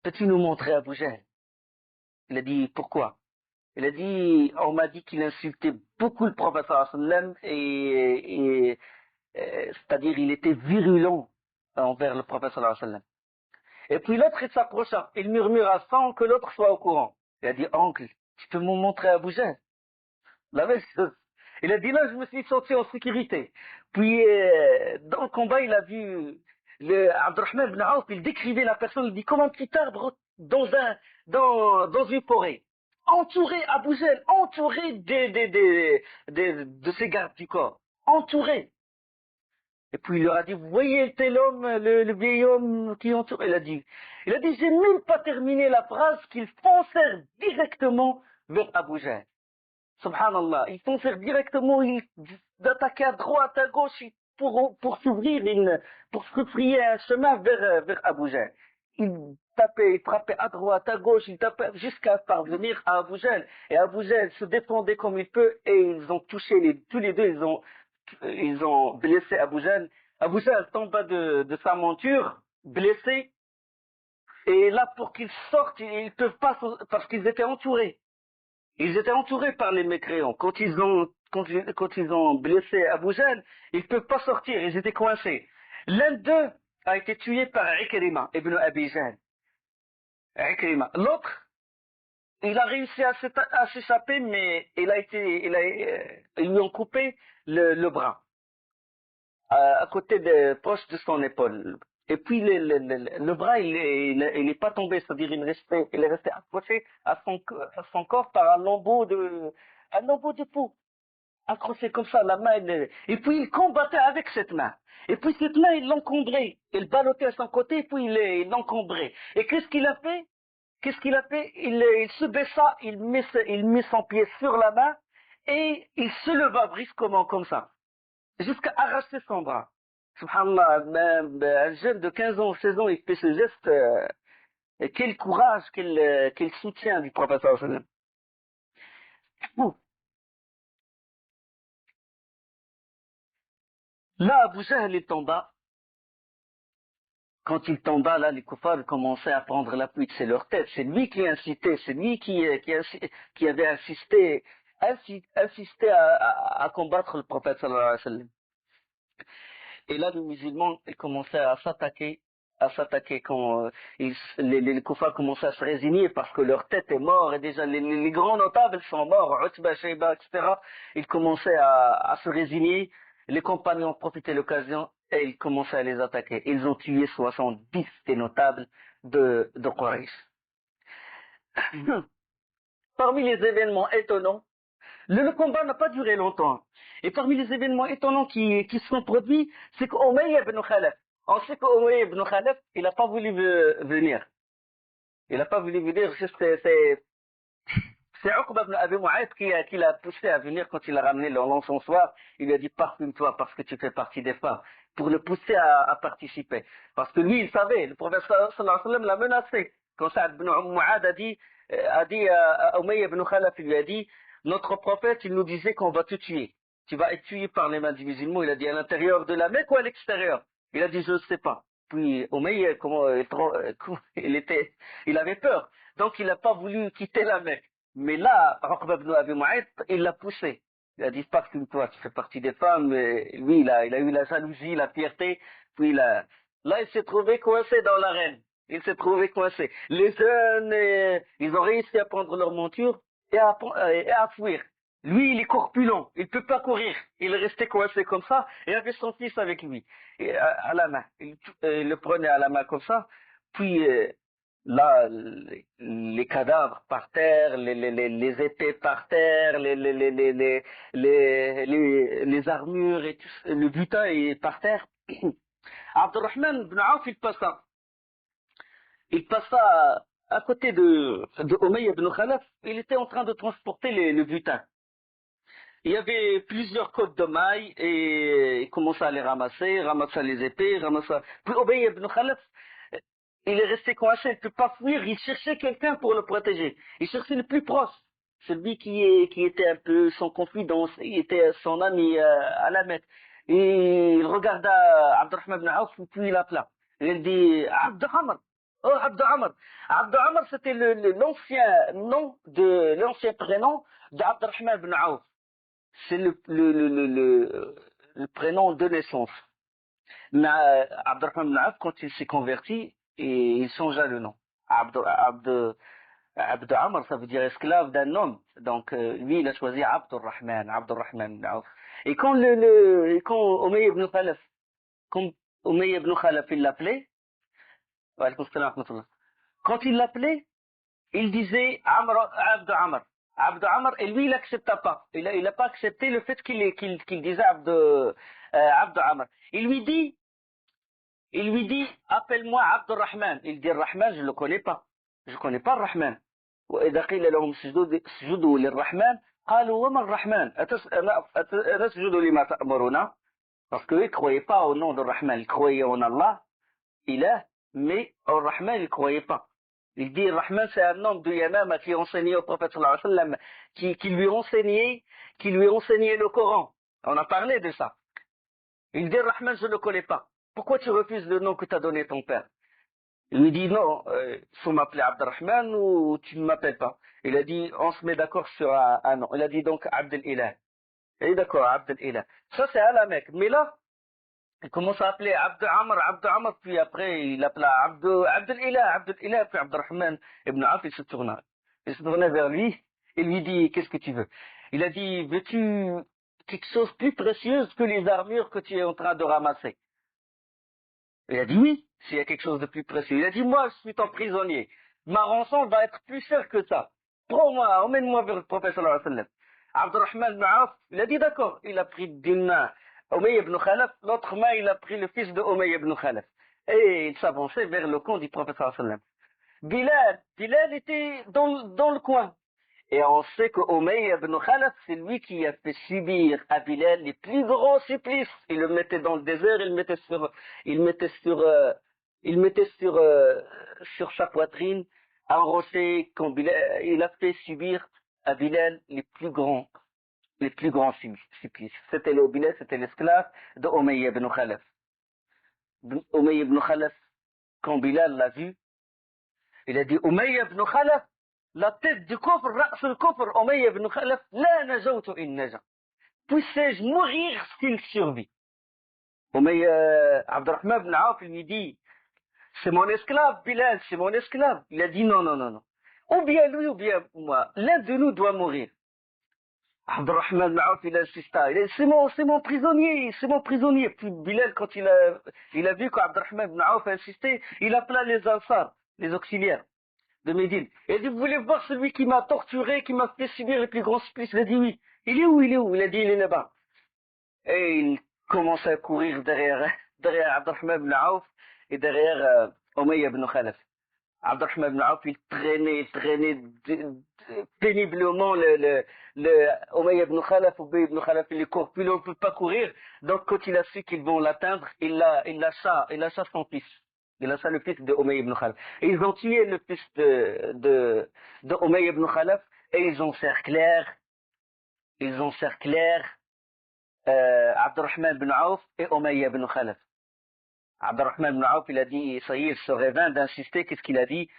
peux-tu nous montrer Abu Jahl? Il a dit, pourquoi? Il a dit, on m'a dit qu'il insultait beaucoup le prophète sallallahu alayhi wa sallam et c'est-à-dire il était virulent envers le prophète sallallahu alayhi wa sallam. Et puis l'autre il s'approcha, il murmura sans que l'autre soit au courant. Il a dit, oncle, tu peux me montrer Abu Jahl? La même chose. Il a dit là, je me suis senti en sécurité. Puis, dans le combat, il a vu Abdurrahman ibn Auf, il décrivait la personne, il dit comme un petit arbre dans une forêt. Entouré, Abu Jahl, entouré de ses gardes du corps. Entouré. Et puis il leur a dit, vous voyez tel homme, le vieil homme qui entoure. Il a dit, j'ai même pas terminé la phrase qu'ils foncèrent directement vers Abu Jahl. Subhanallah, ils foncèrent directement, ils attaquaient à droite, à gauche pour se frayer un chemin vers Abu Jahl. Ils tapaient, ils frappaient à droite, à gauche, ils tapaient jusqu'à parvenir à Abu Jahl. Et Abu Jahl se défendait comme il peut et ils ont touché tous les deux, ils ont blessé Abu Jahl. Abu Jahl tomba de sa monture, blessé. Et là, pour qu'ils sortent, ils peuvent pas, parce qu'ils étaient entourés. Ils étaient entourés par les mécréants. Quand ils ont blessé Abu Jahl, ils peuvent pas sortir, ils étaient coincés. L'un d'eux a été tué par Ikrima, ibn Abi Jahl. Ikrima. L'autre, il a réussi à s'échapper, mais ils lui ont coupé le bras, à côté proche de son épaule. Et puis le bras, il est pas tombé, c'est-à-dire il est resté accroché à son corps par un lambeau de peau. Accroché comme ça, la main, et puis il combattait avec cette main. Et puis cette main, il l'encombrait. Il ballottait à son côté, et puis il l'encombrait. Et qu'est-ce qu'il a fait? Il se baissa, il mit son pied sur la main, et il se leva brusquement comme ça, jusqu'à arracher son bras. Subhanallah, même un jeune de 15 ans, 16 ans, il fait ce geste, et quel courage, quel soutien du prophète sallallahu alayhi wa sallam. Là, Abu Jahl, il tomba. Quand il tomba, là, les kuffars commençaient à prendre la pluie de leur tête. C'est lui qui incitait, c'est lui qui avait insisté à combattre le prophète sallallahu alayhi wa sallam. Et là, les musulmans, ils commençaient à s'attaquer quand les kuffars commençaient à se résigner parce que leur tête est morte et déjà les grands notables sont morts, Utba, Shayba, etc. Ils commençaient à se résigner. Les compagnons profitaient de l'occasion et ils commençaient à les attaquer. Ils ont tué 70 des notables de Quraysh. Parmi les événements étonnants, le combat n'a pas duré longtemps. Et parmi les événements étonnants qui se sont produits, c'est qu'Umayya ibn Khalaf, on sait qu'Umayya ibn Khalaf, il n'a pas voulu venir. Il n'a pas voulu venir, c'est Uqba ibn Abi Mu'ayt qui l'a poussé à venir quand il a ramené l'encensoir. Il lui a dit parfume-toi parce que tu fais partie des femmes, pour le pousser à participer. Parce que lui, il savait, le prophète sallallahu alayhi wa sallam l'a menacé. Quand Sa'd ibn Mu'adh a dit à Umayya ibn Khalaf, il lui a dit, notre prophète, il nous disait qu'on va te tuer. Tu vas être tué par les mains du musulman. Il a dit à l'intérieur de la Mecque ou à l'extérieur? Il a dit, je ne sais pas. Puis Umayya, il avait peur. Donc il n'a pas voulu quitter la Mecque. Mais là, Uqba ibn Abi Mu'ayt, il l'a poussé. Il a dit, parfume-toi, tu fais partie des femmes. Et lui, il a eu la jalousie, la fierté. Puis là, il s'est trouvé coincé dans l'arène. Il s'est trouvé coincé. Les jeunes, ils ont réussi à prendre leur monture et à fuir. Lui, il est corpulent, il ne peut pas courir. Il est resté coincé comme ça et avait son fils avec lui, et à la main. Il le prenait à la main comme ça. Puis là, les cadavres par terre, les épées par terre, les armures et tout, le butin est par terre. Abdurrahman ibn Auf, il passa à côté de Umayya ibn Khalaf. Il était en train de transporter le butin. Il y avait plusieurs côtes de mailles et il commençait à les ramasser les épées, Puis Umayya ibn Khalaf, il est resté coincé, il ne peut pas fuir, il cherchait quelqu'un pour le protéger. Il cherchait le plus proche, celui qui était un peu son confident, il était son ami à la Mecque. Et il regarda Abdurrahman ibn Auf, puis il appela. Il dit, Abd Amr. Oh, Abd Amr. Abd Amr, c'était l'ancien prénom d'Abdurrahman ibn Auf. C'est le prénom de naissance. Mais Abdurrahman ibn Auf, quand il s'est converti, et il changea le nom. Abd Amr, ça veut dire esclave d'un homme. Donc, lui, il a choisi Abdurrahman, Abdurrahman ibn Auf. Et quand quand Umayy ibn Khalaf, quand Umayy ibn Khalaf, il l'appelait, wa alaykoum salam wa rahmatullah. Quand il l'appelait, il disait Abd Amr. Abd Amr, et lui, il n'accepta pas. Il a pas accepté le fait qu'il disait Abd Amr. Il lui dit, appelle-moi Abdurrahman. Il dit, Rahman, je le connais pas. Je connais pas Rahman. وإذا قيل لهم اسجدوا للرحمن قالوا وما الرحمن أتسجد لما تأمرنا. Parce qu'ils ne croyaient pas au nom de Rahman, ils croyaient en Allah, Ilah, mais au Rahman, ils ne croyaient pas. Il dit, Rahman, c'est un nom de Yamama qui enseignait au prophète sallallahu alayhi wa sallam, qui lui enseignait le Coran. On a parlé de ça. Il dit, Rahman, je ne le connais pas. Pourquoi tu refuses le nom que t'as donné ton père? Il lui dit, non, faut m'appeler Abdurrahman ou tu ne m'appelles pas. Il a dit, on se met d'accord sur un nom. Il a dit donc Abdel Ilah. Il a dit d'accord, Abdel Ilah. Ça, c'est à la Mecque. Mais là, il commence à appeler Abd Amr, puis après, il appela Abdel Ilah, puis Abdurrahman ibn Auf, il se tourna vers lui, et lui dit, qu'est-ce que tu veux? Il a dit, veux-tu quelque chose de plus précieux que les armures que tu es en train de ramasser? Il a dit oui, s'il y a quelque chose de plus précieux. Il a dit, moi, je suis ton prisonnier. Ma rançon va être plus chère que ça. Prends-moi, emmène-moi vers le prophète sallallahu alayhi wa sallam. Abdurrahman ibn Auf, il a dit d'accord. Il a pris d'une main Umayy ibn Khalaf, l'autre main, il a pris le fils de Umayy ibn Khalaf. Et il s'avançait vers le camp du prophète sallallahu alayhi wa sallam. Bilal était dans le coin. Et on sait que Umayy ibn Khalaf, c'est lui qui a fait subir à Bilal les plus grands supplices. Il le mettait dans le désert, il mettait sur sa poitrine un rocher. Il a fait subir à Bilal les plus grands supplices. Bilal, c'était l'esclave de Umayy ibn Khalaf. Umayy ibn Khalaf, quand Bilal l'a vu, il a dit, Umayy ibn Khalaf, la tête du coffre, ra's le coffre, Umayy ibn Khalaf, la najawtu in naja. Puissais-je mourir s'il survit? Abdurrahman ibn Auf, il lui dit, c'est mon esclave, Bilal, c'est mon esclave. Il a dit, non, non, non, non. Ou bien lui, ou bien moi. L'un de nous doit mourir. Abdurrahman ibn Auf, il insista. Il a dit, c'est mon prisonnier, c'est mon prisonnier. Puis Bilal, quand il a vu qu'Abdurrahman ibn Auf insistait, il appela les Ansar, les auxiliaires de Médine. Il a dit, vous voulez voir celui qui m'a torturé, qui m'a fait subir les plus grands supplices? Il a dit oui. Il est où? Il a dit, il est là-bas. Et il commence à courir derrière Abdurrahman ibn Auf et derrière Umayy ibn Khalaf. Abdurrahman ibn Auf, il traînait péniblement Umayy ibn Khalaf. Umayy ibn Khalaf, il court, puis on ne peut pas courir. Donc quand il a su qu'ils vont l'atteindre, il lâcha son fils. Il lâcha le fils de Umayy ibn Khalaf. Et ils ont tué le fils de Umayy ibn Khalaf et ils encerclèrent Abdurrahman ibn Auf et Umayy ibn Khalaf. Abdurrahman ibn Auf, il a dit, ça y est, il se réveille d'insister, qu'est-ce qu'il a dit?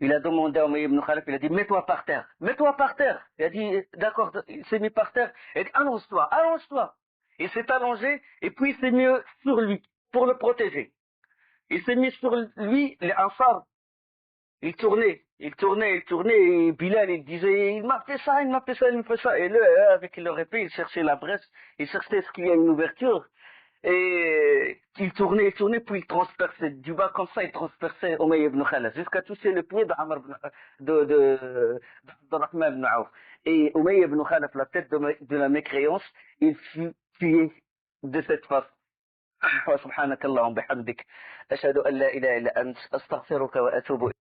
Il a demandé à Umayy ibn Khalaf, il a dit, mets-toi par terre, mets-toi par terre. Il a dit, d'accord, il s'est mis par terre. Il a dit, allonge-toi. Il s'est allongé, et puis il s'est mis sur lui, pour le protéger. Il s'est mis sur lui, les Ansar. Il tournait, et Bilal, il disait, il m'a fait ça. Et là, avec leur épée, il cherchait la brèche, il cherchait ce qu'il y a une ouverture. Et il tournait, puis il transperçait du bas comme ça, il transperçait Umayy ibn Khalaf, jusqu'à toucher le pied d'Abdurrahman ibn Auf. Et Umayy ibn Khalaf, la tête de la mécréance, il fut tué de cette façon. وسبحانك اللهم بحمدك أشهد أن لا إله إلا أنت أستغفرك وأتوب إليك.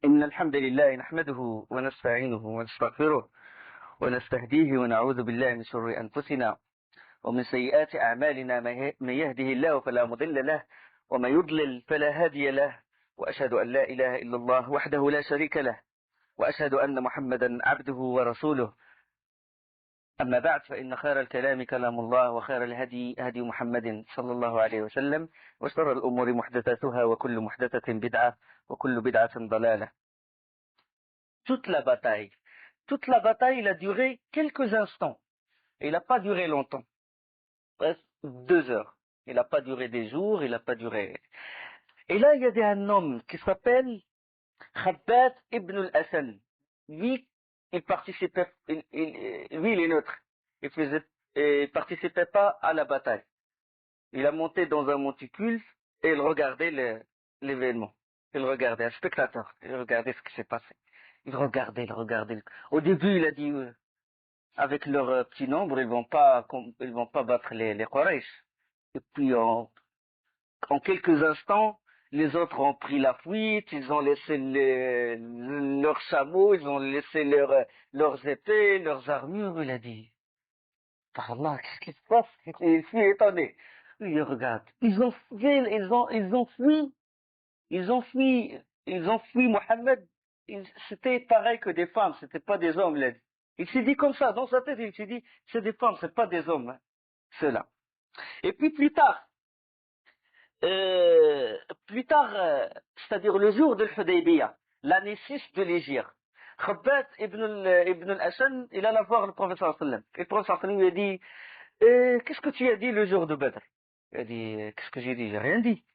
إن الحمد لله نحمده ونستعينه ونستغفره ونستهديه ونعوذ بالله من شرور أنفسنا ومن سيئات أعمالنا. من يهده الله فلا مضل له ومن يضلل فلا هادي له. وأشهد أن لا إله إلا الله وحده لا شريك له وأشهد أن محمدا عبده ورسوله. أما بعد فإن خير الكلام كلام الله وخير الهدي هدي محمد صلى الله عليه وسلم وشر الأمور محدثاتها وكل محدثة بدعة وكل بدعة ضلالة. Toute la bataille, il a duré quelques instants. Il n'a pas duré longtemps. Presque 2 heures. Il n'a pas duré des jours, il n'a pas duré. Et là, il y avait un homme qui s'appelle Khabbab ibn al-Hasan, lui, lui, il est neutre. Il participait pas à la bataille. Il a monté dans un monticule et il regardait l'événement. Il regardait, un spectateur. Il regardait ce qui s'est passé. Il regardait. Au début, il a dit, avec leur petit nombre, ils vont pas battre les Quraysh. Et puis, en quelques instants, les autres ont pris la fuite, ils ont laissé leurs chameaux, ils ont laissé leurs épées, leurs armures. Il a dit, par Allah, qu'est-ce qui se passe? Je suis étonné. Il regarde. Ils ont fui, ils ont fui Mohammed. C'était pareil que des femmes, c'était pas des hommes, il a dit. Il s'est dit comme ça, dans sa tête, il s'est dit, c'est des femmes, c'est pas des hommes, hein, ceux-là. Et puis euh, plus tard, c'est-à-dire le jour de l'Hudaybiyah, l'année 6 de l'Hégire, Khabbab ibn al-Hasan, il alla voir le prophète sallallahu alayhi wa sallam. Et le prophète sallallahu alayhi wa sallam lui a dit, qu'est-ce que tu as dit le jour de Badr? Il a dit, qu'est-ce que j'ai dit? J'ai rien dit.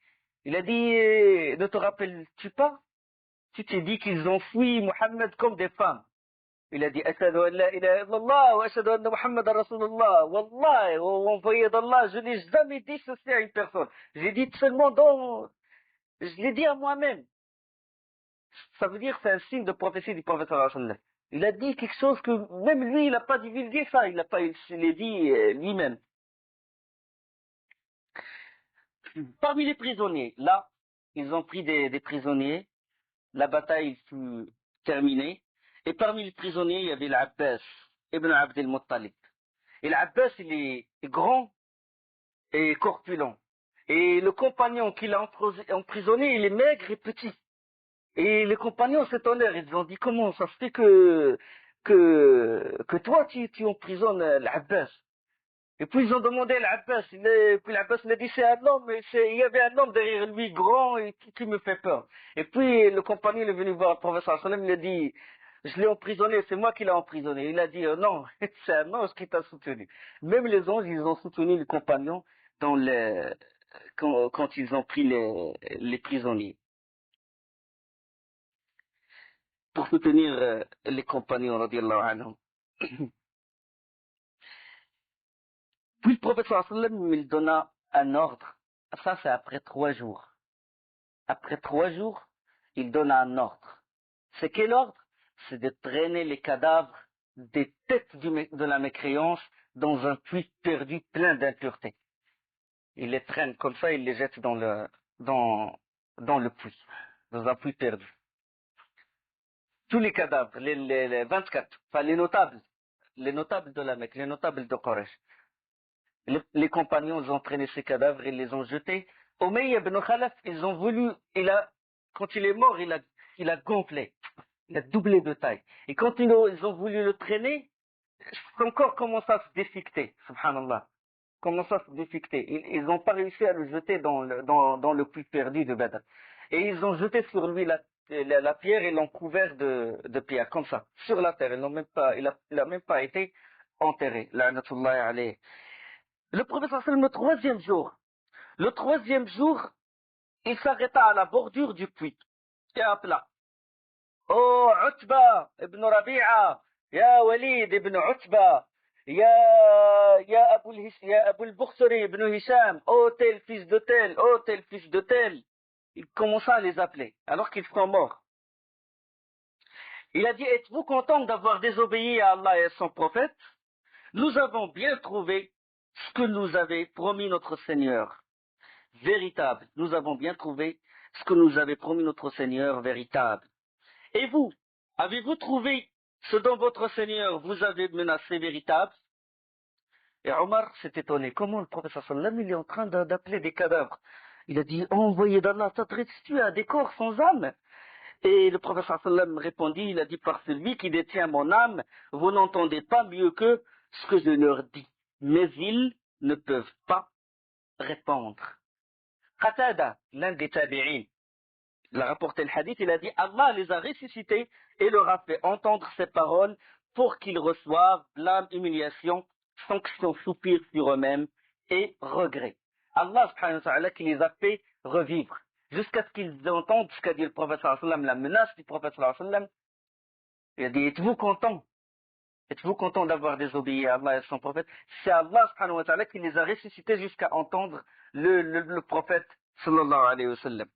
Il a dit, ne te rappelles-tu pas? Tu t'es dit qu'ils ont fui Mohammed comme des femmes. Il a dit, Ashhadu an la ilaha illallah wa ashhadu anna Muhammadan Rasulullah. Wallah, ô envoyé d'Allah, je n'ai jamais dit ceci à une personne. J'ai dit seulement je l'ai dit à moi-même. Ça veut dire que c'est un signe de prophétie du prophète sallallahu alayhi wa sallam. Il a dit quelque chose que même lui, il n'a pas divulgué ça, il l'a dit lui-même. Parmi les prisonniers, là, ils ont pris des prisonniers, la bataille fut terminée, et parmi les prisonniers, il y avait l'Abbas, ibn Abd al-Muttalib. Et l'Abbas, il est grand et corpulent. Et le compagnon qu'il a emprisonné, il est maigre et petit. Et les compagnons s'étonnèrent, ils ont dit, comment ça se fait que toi, tu emprisonnes l'Abbas? Et puis ils ont demandé à l'Abbas, puis l'Abbas il a dit, c'est un homme, il y avait un homme derrière lui, grand, et qui me fait peur. Et puis le compagnon il est venu voir le professeur sallam, il a dit, je l'ai emprisonné, c'est moi qui l'ai emprisonné. Il a dit, non, c'est un ange qui t'a soutenu. Même les anges, ils ont soutenu le compagnon dans quand ils ont pris les prisonniers. Pour soutenir les compagnons, radiallahu anhum. Puis le prophète sallallahu alayhi wa sallam, il donna un ordre. Ça, c'est après 3 jours. Après 3 jours, il donna un ordre. C'est quel ordre? C'est de traîner les cadavres des têtes de la mécréance dans un puits perdu plein d'impuretés. Il les traîne comme ça, il les jette dans le puits, dans un puits perdu. Tous les cadavres, les 24, enfin les notables de la Mecque, les notables de Quraysh. Les compagnons ont traîné ces cadavres et les ont jetés. Umayya ibn Khalaf, ils ont voulu, quand il est mort, il a gonflé. Il a doublé de taille. Et quand ils ont voulu le traîner, son corps commence à se déficter, subhanallah. Commence à se déficter. Ils n'ont pas réussi à le jeter dans le puits perdu de Badr. Et ils ont jeté sur lui la pierre et l'ont couvert de pierre, comme ça, sur la terre. Il a même pas été enterré. La'natullahi alayhi. Le professeur sallam, le troisième jour, il s'arrêta à la bordure du puits et appela. Oh, Utba ibn Rabi'a, ya Walid ibn Utba, ya Abu al-Bukhtari ibn Hisham, oh tel fils de tel, oh tel fils de tel. Il commença à les appeler, alors qu'ils seront morts. Il a dit, êtes-vous content d'avoir désobéi à Allah et à son prophète? Nous avons bien trouvé ce que nous avait promis notre Seigneur. Véritable. Nous avons bien trouvé ce que nous avait promis notre Seigneur véritable. Et vous, avez-vous trouvé ce dont votre Seigneur vous avait menacé véritable? Et Omar s'est étonné. Comment le prophète sallam, il est en train d'appeler des cadavres? Il a dit, oh, envoyé d'Allah, t'adresses-tu à des corps sans âme? Et le prophète sallam répondit, il a dit, par celui qui détient mon âme, vous n'entendez pas mieux que ce que je leur dis. Mais ils ne peuvent pas répondre. Qatada, l'un des tabi'in, il a rapporté le hadith, il a dit, Allah les a ressuscités et leur a fait entendre ces paroles pour qu'ils reçoivent blâme, humiliation, sanction, soupir sur eux-mêmes et regret. Allah subhanahu wa ta'ala qui les a fait revivre. jusqu'à ce qu'ils entendent ce qu'a dit le prophète sallallahu alayhi wa sallam, la menace du prophète sallallahu alayhi wa sallam. Il a dit, êtes-vous content? Êtes-vous content d'avoir désobéi à Allah et à son prophète? C'est Allah subhanahu wa ta'ala qui les a ressuscités jusqu'à entendre le prophète sallallahu alayhi wa sallam.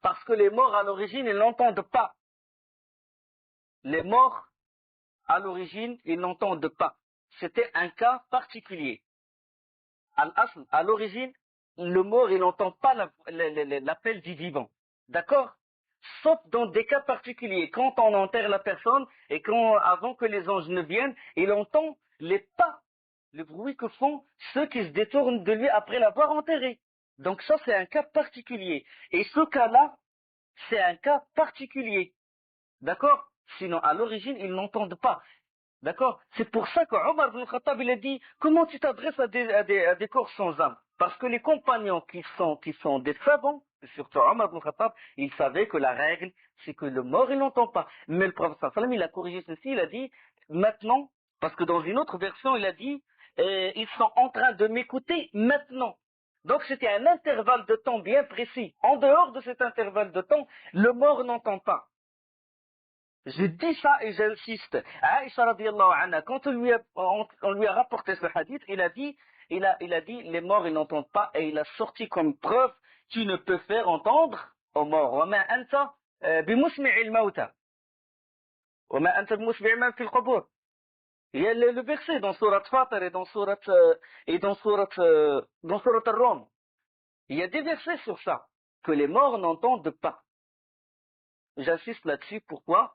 Parce que les morts à l'origine, ils n'entendent pas. Les morts à l'origine, ils n'entendent pas. C'était un cas particulier. À l'origine, le mort, il n'entend pas l'appel du vivant. D'accord? Sauf dans des cas particuliers. Quand on enterre la personne et avant que les anges ne viennent, il entend les pas, le bruit que font ceux qui se détournent de lui après l'avoir enterré. Donc ça, c'est un cas particulier. Et ce cas-là, c'est un cas particulier. D'accord? Sinon, à l'origine, ils n'entendent pas. D'accord? C'est pour ça que Omar ibn Khattab, il a dit, comment tu t'adresses à des corps sans âme? Parce que les compagnons qui sont des savants, surtout Omar ibn Khattab, ils savaient que la règle, c'est que le mort, il n'entend pas. Mais le prophète sallallahu alayhi wa sallam, il a corrigé ceci, il a dit, maintenant, parce que dans une autre version, il a dit, ils sont en train de m'écouter maintenant. Donc c'était un intervalle de temps bien précis. En dehors de cet intervalle de temps, le mort n'entend pas. Je dis ça et j'insiste. Aïcha radiyallahu anha, quand on lui a rapporté ce hadith, il a dit, les morts ils n'entendent pas, et il a sorti comme preuve, tu ne peux faire entendre aux morts. وَمَا أَنْتَ بِمُسْمِعِ الْمَوْتَى وَمَا أَنْتَ بِمُسْمِعِ مَنْ فِي الْقُبُورِ. Il y a le verset dans Surat Fatir et dans Surat Ar-Rum. Il y a des versets sur ça, que les morts n'entendent pas. J'insiste là-dessus, pourquoi?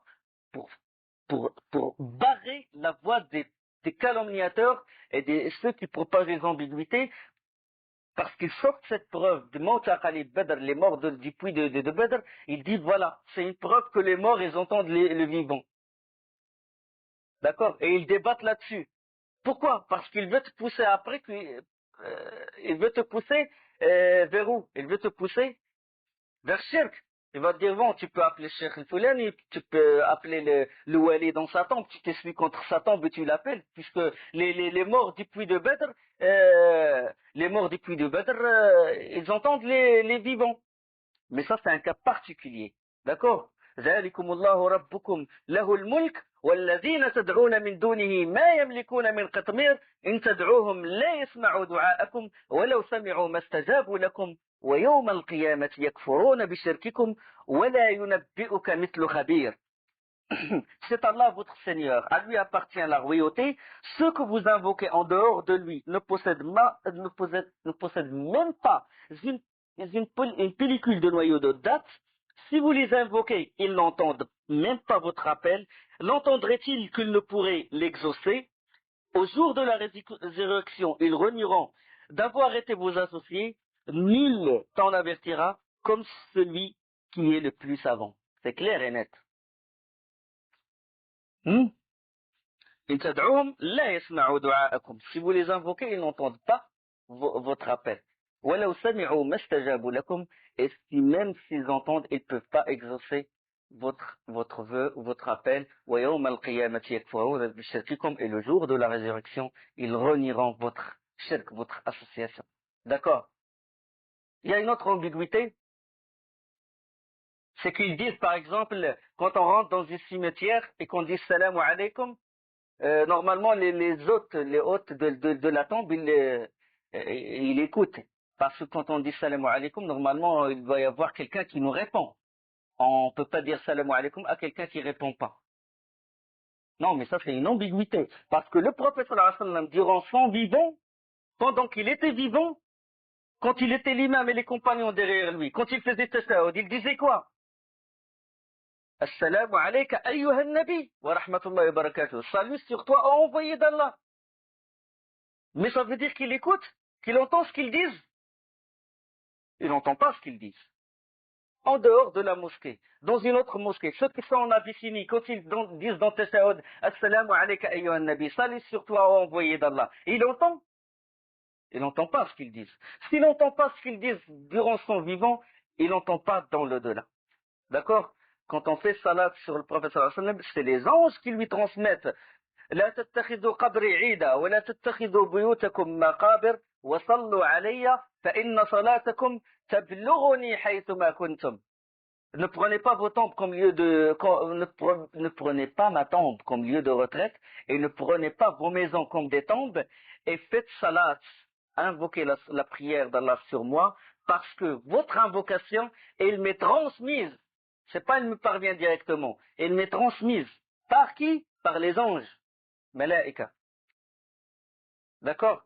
Pour barrer la voie des calomniateurs et ceux qui propagent les ambiguïtés, parce qu'ils sortent cette preuve de Mawta Khalid Badr, les morts du puits de Badr, ils disent voilà, c'est une preuve que les morts, ils entendent le vivant. D'accord? Et ils débattent là-dessus. Pourquoi? Parce qu'il veut te pousser après, il veut te pousser vers où? Il veut te pousser vers Shirk. Il va te dire, bon, tu peux appeler Cheikh El-Foulani, tu peux appeler le Wali dans sa tombe, tu t'essuies contre sa tombe et tu l'appelles, puisque les morts du puits de Badr, ils entendent les vivants. Mais ça, c'est un cas particulier. D'accord? ذلكم الله ربكم له الملك والذين تدعون من دونه ما يملكون من قطمير إن تدعوهم لا يسمعوا دعاءكم ولو سمعوا ما استجابوا لكم ويوم القيامة يكفرون بشرككم ولا ينبئك مثل خبير. C'est Allah votre Seigneur, à lui appartient la royauté. Ceux que vous invoquez en dehors de lui ne possèdent même pas une pellicule de noyau de date. Si vous les invoquez, ils n'entendent même pas votre appel. L'entendraient-ils qu'ils ne pourraient l'exaucer? Au jour de la résurrection, ils renieront d'avoir été vos associés. Nul t'en avertira comme celui qui est le plus savant. C'est clair et net. Si vous les invoquez, ils n'entendent pas votre appel. Et si même s'ils entendent, ils ne peuvent pas exaucer votre vœu ou votre appel. Et le jour de la résurrection, ils renieront votre shirk, votre association. D'accord? Il y a une autre ambiguïté. C'est qu'ils disent, par exemple, quand on rentre dans un cimetière et qu'on dit salam alaykum, normalement les hôtes de la tombe, ils écoutent. Parce que quand on dit salam alaykum, normalement il va y avoir quelqu'un qui nous répond. On ne peut pas dire salam alaykum à quelqu'un qui ne répond pas. Non, mais ça c'est une ambiguïté. Parce que le prophète sallallahu alayhi wa sallam, durant son vivant, pendant qu'il était vivant, quand il était l'imam et les compagnons derrière lui, quand il faisait tashahhud, il disait quoi? Assalamu alayka ayyuha nabi wa rahmatullahi wa barakatuh. Salut sur toi, ô envoyé d'Allah. Mais ça veut dire qu'il écoute, qu'il entend ce qu'ils disent. Il n'entend pas ce qu'ils disent. En dehors de la mosquée, dans une autre mosquée, ceux qui sont en Abyssinie, quand ils disent dans Tashahhud, Assalamu alayka ayyuha nabi, salut sur toi, ô envoyé d'Allah. Il entend? Il n'entend pas ce qu'ils disent. S'il n'entend pas ce qu'ils disent durant son vivant, il n'entend pas dans le-delà. D'accord? Quand on fait salat sur le prophète sallallahu alayhi wa sallam, c'est les anges qui lui transmettent. لا تتخذوا قبري عيدا ولا تتخذوا بيوتكم مقابر وصلوا علي فإن صلاتكم تبلغني حيثما كنتم. Ne prenez pas vos tombes comme lieu de, ne prenez pas ma tombe comme lieu de retraite et ne prenez pas vos maisons comme des tombes et faites salat, invoquez la prière d'Allah sur moi parce que votre invocation, elle m'est transmise. C'est pas elle me parvient directement, elle m'est transmise. Par qui? Par les anges. Malaika. D'accord?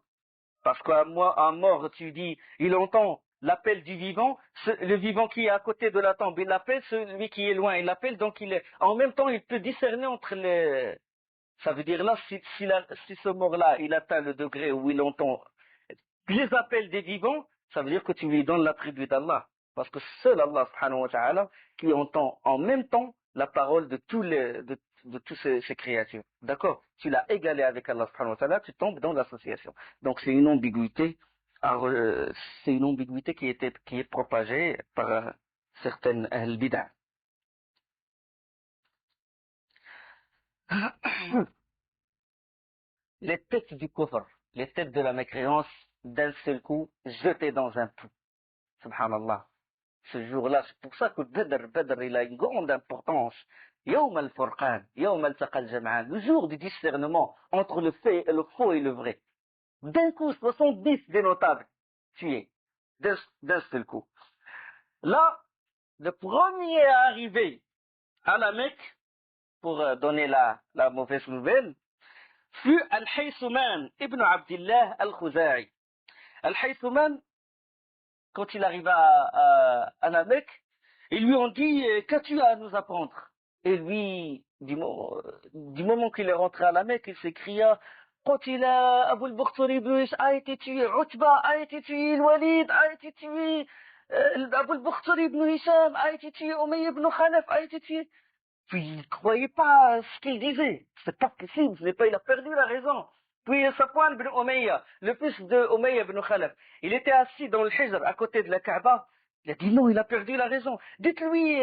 Parce qu'à moi, à mort, tu dis, il entend l'appel du vivant, le vivant qui est à côté de la tombe, il l'appelle, celui qui est loin, il l'appelle, donc en même temps, il peut discerner entre les, ça veut dire là, si ce mort-là, il atteint le degré où il entend les appels des vivants, ça veut dire que tu lui donnes l'attribut d'Allah. Parce que seul Allah, subhanahu wa ta'ala, qui entend en même temps la parole de tous ces créatures. D'accord? Tu l'as égalé avec Allah, subhanahu wa ta'ala, tu tombes dans l'association. Donc c'est une ambiguïté, c'est une ambiguïté qui est propagée par certaines al-bid'a. Les têtes du kufr, les têtes de la mécréance, d'un seul coup, jetées dans un puits. Subhanallah. Ce jour-là, c'est pour ça que Badr, il a une grande importance. Yawm al-Furqan, Yawm al-Taqa al-Jam'an, le jour du discernement entre le faux et le vrai. D'un coup, 70 des notables tués, d'un seul coup. Là, le premier à arriver à la Mecque, pour donner la mauvaise nouvelle, fut Al-Haythouman ibn Abdillah al-Khuza'i. Al-Haythouman, quand il arriva à la Mecque, ils lui ont dit qu'as-tu à nous apprendre? Et lui, du moment qu'il est rentré à la Mecque, il s'écria Qutila Abu al-Bakhtari ibn Hisham a été tué, Utba a été tué, Al-Walid a été tué, Abu al-Bakhtari ibn Hisham a été tué, Umayya ibn Khalaf a été tué. Puis il ne croyait pas ce qu'il disait. C'est pas possible, il a perdu la raison. Puis Safwan ibn Umayya, le fils de Umayya ibn Khalaf, il était assis dans le Hijr à côté de la Kaaba. Il a dit non, il a perdu la raison. Dites-lui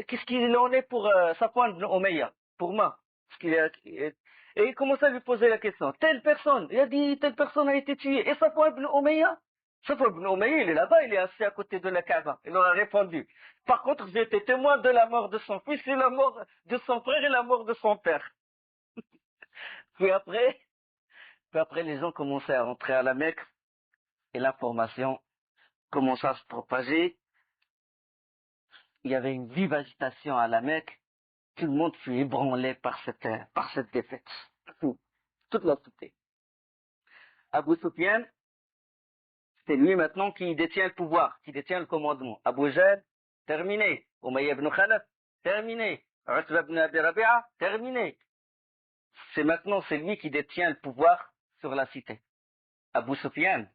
qu'est-ce qu'il en est pour Safwan ibn Umayya, pour moi. Et il commence à lui poser la question. Telle personne, il a dit telle personne a été tuée. Et Safwan ibn Umayya? Safwan ibn Umayya, il est là-bas, il est assis à côté de la Kaaba. Il leur a répondu. Par contre, j'ai été témoin de la mort de son fils et la mort de son frère et la mort de son père. Puis après, les gens commençaient à rentrer à la Mecque et l'information commença à se propager. Il y avait une vive agitation à la Mecque. Tout le monde fut ébranlé par cette défaite. Toute la cité. Abu Sufyan, c'est lui maintenant qui détient le pouvoir, qui détient le commandement. Abu Jahl, terminé. Umayya ibn Khalaf, terminé. Utba ibn Abi Rabi'a, terminé. C'est lui qui détient le pouvoir sur la cité. Abu Sufyan,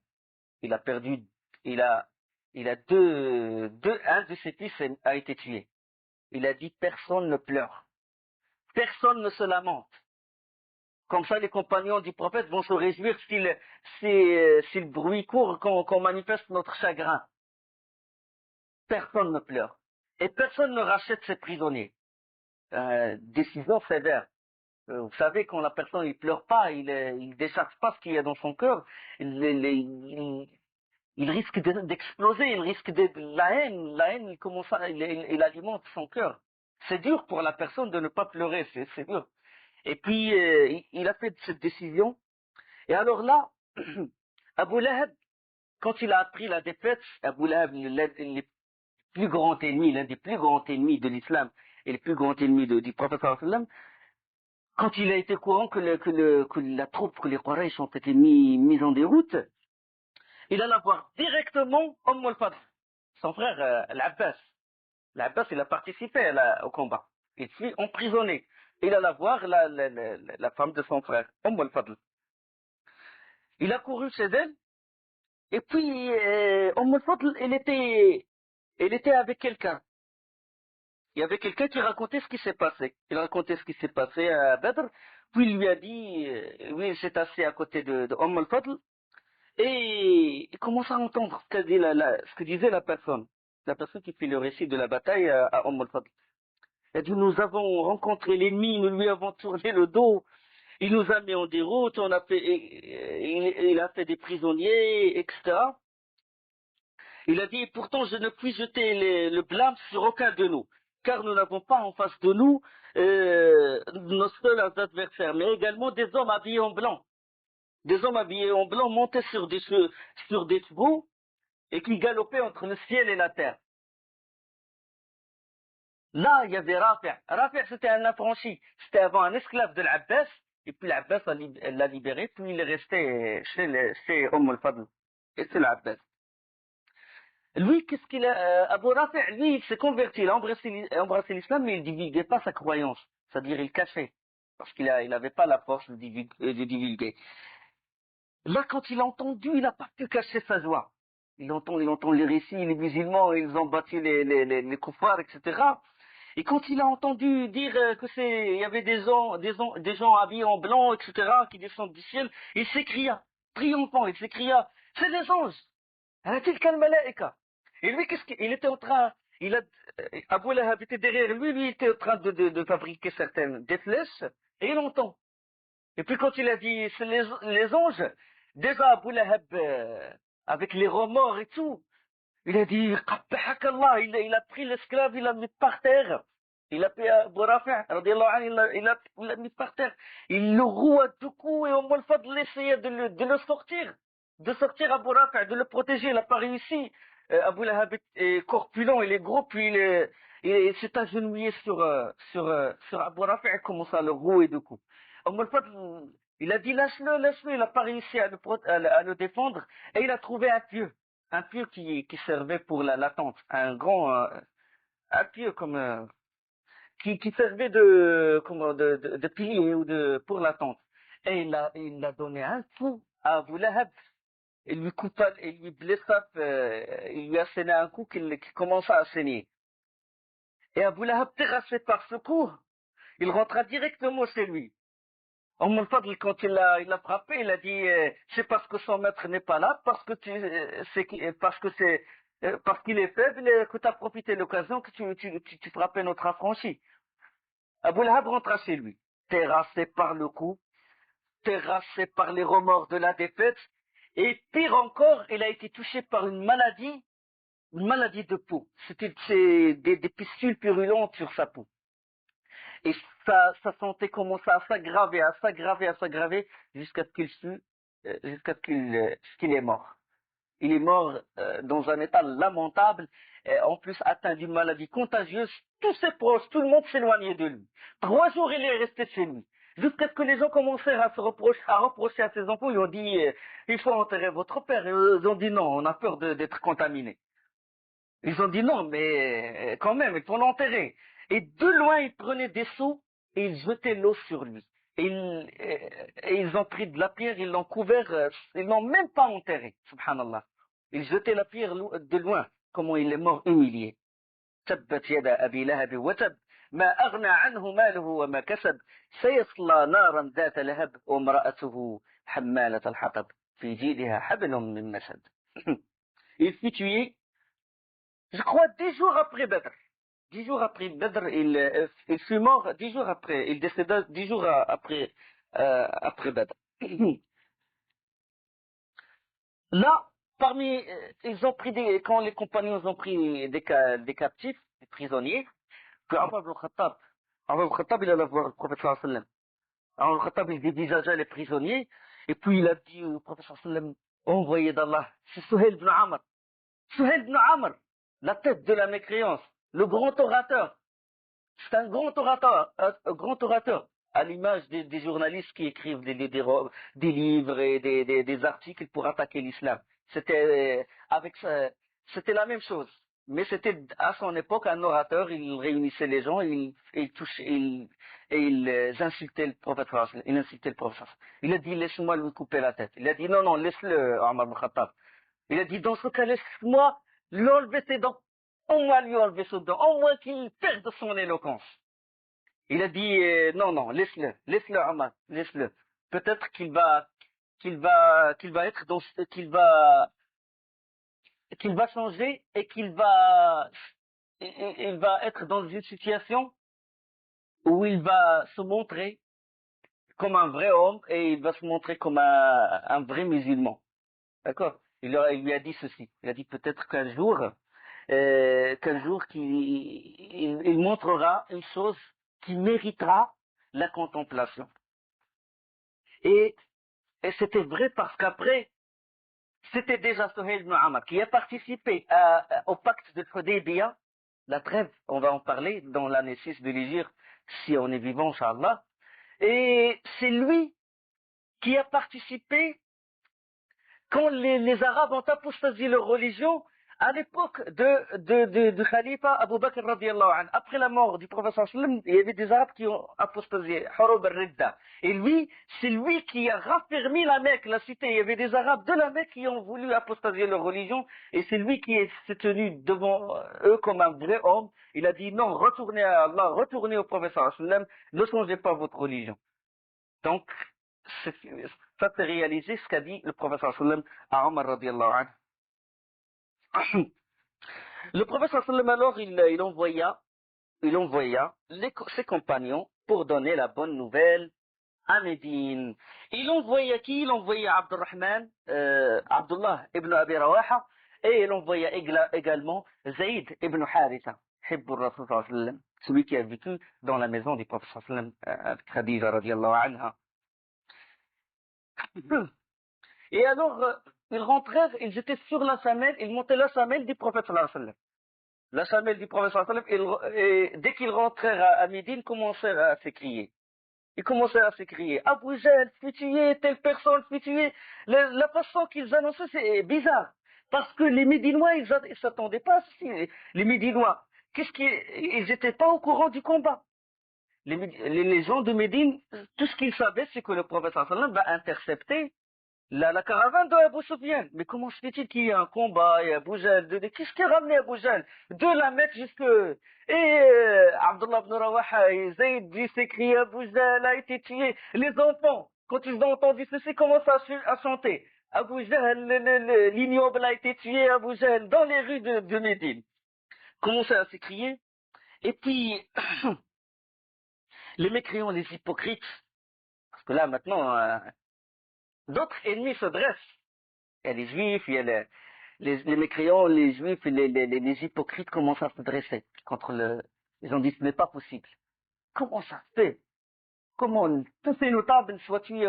il a perdu, il a un de ses fils a été tué. Il a dit personne ne pleure. Personne ne se lamente. Comme ça, les compagnons du prophète vont se réjouir si le bruit court, qu'on manifeste notre chagrin. Personne ne pleure. Et personne ne rachète ses prisonniers. Décision sévère. Vous savez, quand la personne ne pleure pas, il décharge pas ce qu'il y a dans son cœur, il risque d'exploser, il risque de la haine, il alimente son cœur. C'est dur pour la personne de ne pas pleurer, c'est dur. Et puis, il a fait cette décision. Et alors là, Abu Lahab, quand il a appris la défaite, Abu Lahab, le plus grand ennemi, l'un des plus grands ennemis de l'islam et le plus grand ennemi du prophète sallallahu alayhi wa sallam, quand il a été courant que la troupe, que les Quraysh ont été mis en déroute, il alla voir directement al-Fadl, son frère l'Abbas. L'Abbas, il a participé au combat. Il fut emprisonné. Il alla voir la femme de son frère, al-Fadl. Il a couru chez elle, et puis al-Fadl, elle était avec quelqu'un. Il y avait quelqu'un qui racontait ce qui s'est passé. Il racontait ce qui s'est passé à Badr, puis il lui a dit, oui, il s'est assis à côté de al-Fadl, et il commence à entendre ce que disait la personne qui fait le récit de la bataille à al-Fadl. Elle dit, nous avons rencontré l'ennemi, nous lui avons tourné le dos, il nous a mis en déroute, il a fait des prisonniers, etc. Il a dit, pourtant je ne puis jeter le blâme sur aucun de nous, car nous n'avons pas en face de nous nos seuls adversaires, mais également des hommes habillés en blanc. Des hommes habillés en blanc montaient sur sur des chevaux et qui galopaient entre le ciel et la terre. Là, il y avait Rafi'. Rafi', c'était un affranchi. C'était avant un esclave de l'Abbas, et puis l'Abbas l'a libéré, puis il est resté chez al-Fadl, et c'est l'Abbas. Lui, qu'est-ce qu'il a, Abu Rafi', lui, il s'est converti, il a embrassé l'islam, mais il divulguait pas sa croyance. C'est-à-dire, il cachait. Parce qu'il n'avait pas la force de divulguer. Là, quand il a entendu, il n'a pas pu cacher sa joie. Il entend les récits, les musulmans, ils ont battu les koufars, etc. Et quand il a entendu dire il y avait des gens habillés en blanc, etc., qui descendent du ciel, il s'écria, triomphant, il s'écria, c'est des anges! Tilka al-malaika. Et lui, il était en train, Abu Lahab était derrière lui, lui, il était en train de fabriquer des flèches, et il entend. Et puis quand il a dit, c'est les anges, déjà Abu Lahab, avec les remords et tout, il a dit, Qabbahak Allah, il a pris l'esclave, il l'a mis par terre. Il a pris Abu Rafi', radiallahu anhu, il l'a mis par terre. Il le roue à deux coups et au Fadl essayait de le sortir. De sortir Abu Rafi', de le protéger, il n'a pas réussi. Abu Lahab est corpulent, il est gros, puis il s'est agenouillé sur Abu Rafi' et commence à le rouer de coups. Au Fadl, il a dit laisse-le, il n'a pas réussi à le défendre, et il a trouvé un pieu qui servait pour la tente, un pieu qui servait de pilier pour la tente. Et il a donné un coup à Abu Lahab. Il lui blessa, il lui a saigné un coup qui commença à saigner. Et Abu Lahab, terrassé par ce coup, il rentra directement chez lui. Al Fadl, quand il l'a frappé, il a dit, c'est parce que son maître n'est pas là, parce qu'il est faible et que tu as profité de l'occasion que tu frappais notre affranchi. Abu Lahab rentra chez lui, terrassé par le coup, terrassé par les remords de la défaite, et pire encore, il a été touché par une maladie de peau. C'est des pustules purulentes sur sa peau. Et sa santé commença à s'aggraver, jusqu'à ce qu'il est mort. Il est mort dans un état lamentable, en plus atteint d'une maladie contagieuse. Tous ses proches, tout le monde s'éloignait de lui. 3 jours, il est resté chez lui. Jusqu'à ce que les gens commencèrent à reprocher à ses enfants. Ils ont dit, il faut enterrer votre père. Et ils ont dit non, on a peur d'être contaminé. Ils ont dit non, mais quand même, il faut l'enterrer. Et de loin, ils prenaient des seaux et ils jetaient l'eau sur lui. Et ils ont pris de la pierre, ils l'ont couvert, ils l'ont même pas enterré, subhanallah. Ils jetaient la pierre de loin, comment il est mort humilié. تبت يد أبي لهب وتب ما أغنى عنه ماله وما كسب سيصلى نارا ذات لهب وامرأته حمالة الحطب في جيدها حبل من مسد. Il fut tué, je crois, 10 jours après Badr. 10 jours après Badr, il fut mort 10 jours après. Il décéda 10 jours après Badr. Là, quand les compagnons ont pris des captifs, des prisonniers, puis Omar ibn Khattab, il allait voir le prophète sallallahu alayhi wa sallam. Omar ibn Khattab, il dévisagea les prisonniers, et puis il a dit au prophète sallallahu alayhi wa sallam, envoyé d'Allah, c'est Suhail ibn Amr. Suhail ibn Amr, la tête de la mécréance, le grand orateur. C'est un grand orateur, à l'image des journalistes qui écrivent des livres et des articles pour attaquer l'islam. C'était la même chose. Mais c'était à son époque un orateur, il réunissait les gens, il insultait le prophète. Il insultait le prophète. Il a dit laisse-moi lui couper la tête. Il a dit non, laisse-le, Omar ibn Khattab. Il a dit dans ce cas, laisse-moi lui enlever ses dents. Au moins lui enlever ses dents, au moins qu'il perde son éloquence. Il a dit non, laisse-le Omar, laisse-le. Peut-être qu'il va changer et il va être dans une situation où il va se montrer comme un vrai homme et il va se montrer comme un vrai musulman. D'accord? Il lui a dit ceci. Il a dit peut-être qu'un jour il montrera une chose qui méritera la contemplation. Et, et c'était vrai parce qu'après, c'était déjà Suhail ibn Amr qui a participé au pacte de Hudaybiyah, la trêve, on va en parler dans l'année 6 de l'Hégire, si on est vivant, Inch'Allah. Et c'est lui qui a participé quand les Arabes ont apostasié leur religion à l'époque de Khalifa Abu Bakr radiallahu anhu. Après la mort du prophète sallam, il y avait des Arabes qui ont apostasié, Hurub al-Ridda. Et lui, c'est lui qui a raffermi la Mecque, la cité. Il y avait des Arabes de la Mecque qui ont voulu apostasier leur religion, et c'est lui qui s'est tenu devant eux comme un vrai homme. Il a dit non, retournez à Allah, retournez au prophète sallam, ne changez pas votre religion. Donc, ça s'est réalisé ce qu'a dit le prophète sallam à Omar radiallahu anhu. Le prophète sallam alors il envoya ses compagnons pour donner la bonne nouvelle à Médine. Il envoya qui? Il envoya Abdullah ibn Abi Rawaha, et il envoya également Zayd ibn Haritha, Hibbur Rasul sallallahu alayhi wa sallam, celui qui a vécu dans la maison du prophète sallallahu alayhi wa sallam, avec Khadija radiallahu anha. Et alors, ils rentrèrent, ils étaient sur la semelle, ils montaient la semelle du prophète sallallahu alayhi wa sallam. La semelle du prophète sallallahu alayhi wa sallam, et dès qu'ils rentrèrent à Médine, ils commencèrent à s'écrier. Ils commencèrent à s'écrier, Abu Jahl, fut tué, telle personne fut tuée. La façon qu'ils annonçaient, c'est bizarre. Parce que les Médinois, ils s'attendaient pas à ceci. Les Médinois, ils n'étaient pas au courant du combat. Les gens de Médine, tout ce qu'ils savaient, c'est que le prophète sallallahu alayhi wa sallam va intercepter la caravane de Abu Sufyan. Mais comment se fait-il qu'il y ait un combat et Abu Jahl? Qu'est-ce qui a ramené Abu Jahl? De la Mecque jusque... Et Abdullah ibn Rawaha et Zayd s'écrit Abu Jahl a été tué. Les enfants, quand ils ont entendu ceci, commencent à chanter. Abu Jahl, l'ignoble a été tué, Abu Jahl, dans les rues de Médine. Commençaient à s'écrier. Et puis, les mécréants, les hypocrites, parce que là maintenant, d'autres ennemis se dressent. Il y a les juifs, il y a les mécréants, les juifs, et les hypocrites commencent à se dresser contre le... Ils ont dit, ce n'est pas possible. Comment ça se fait? Comment tous ces notables soient tués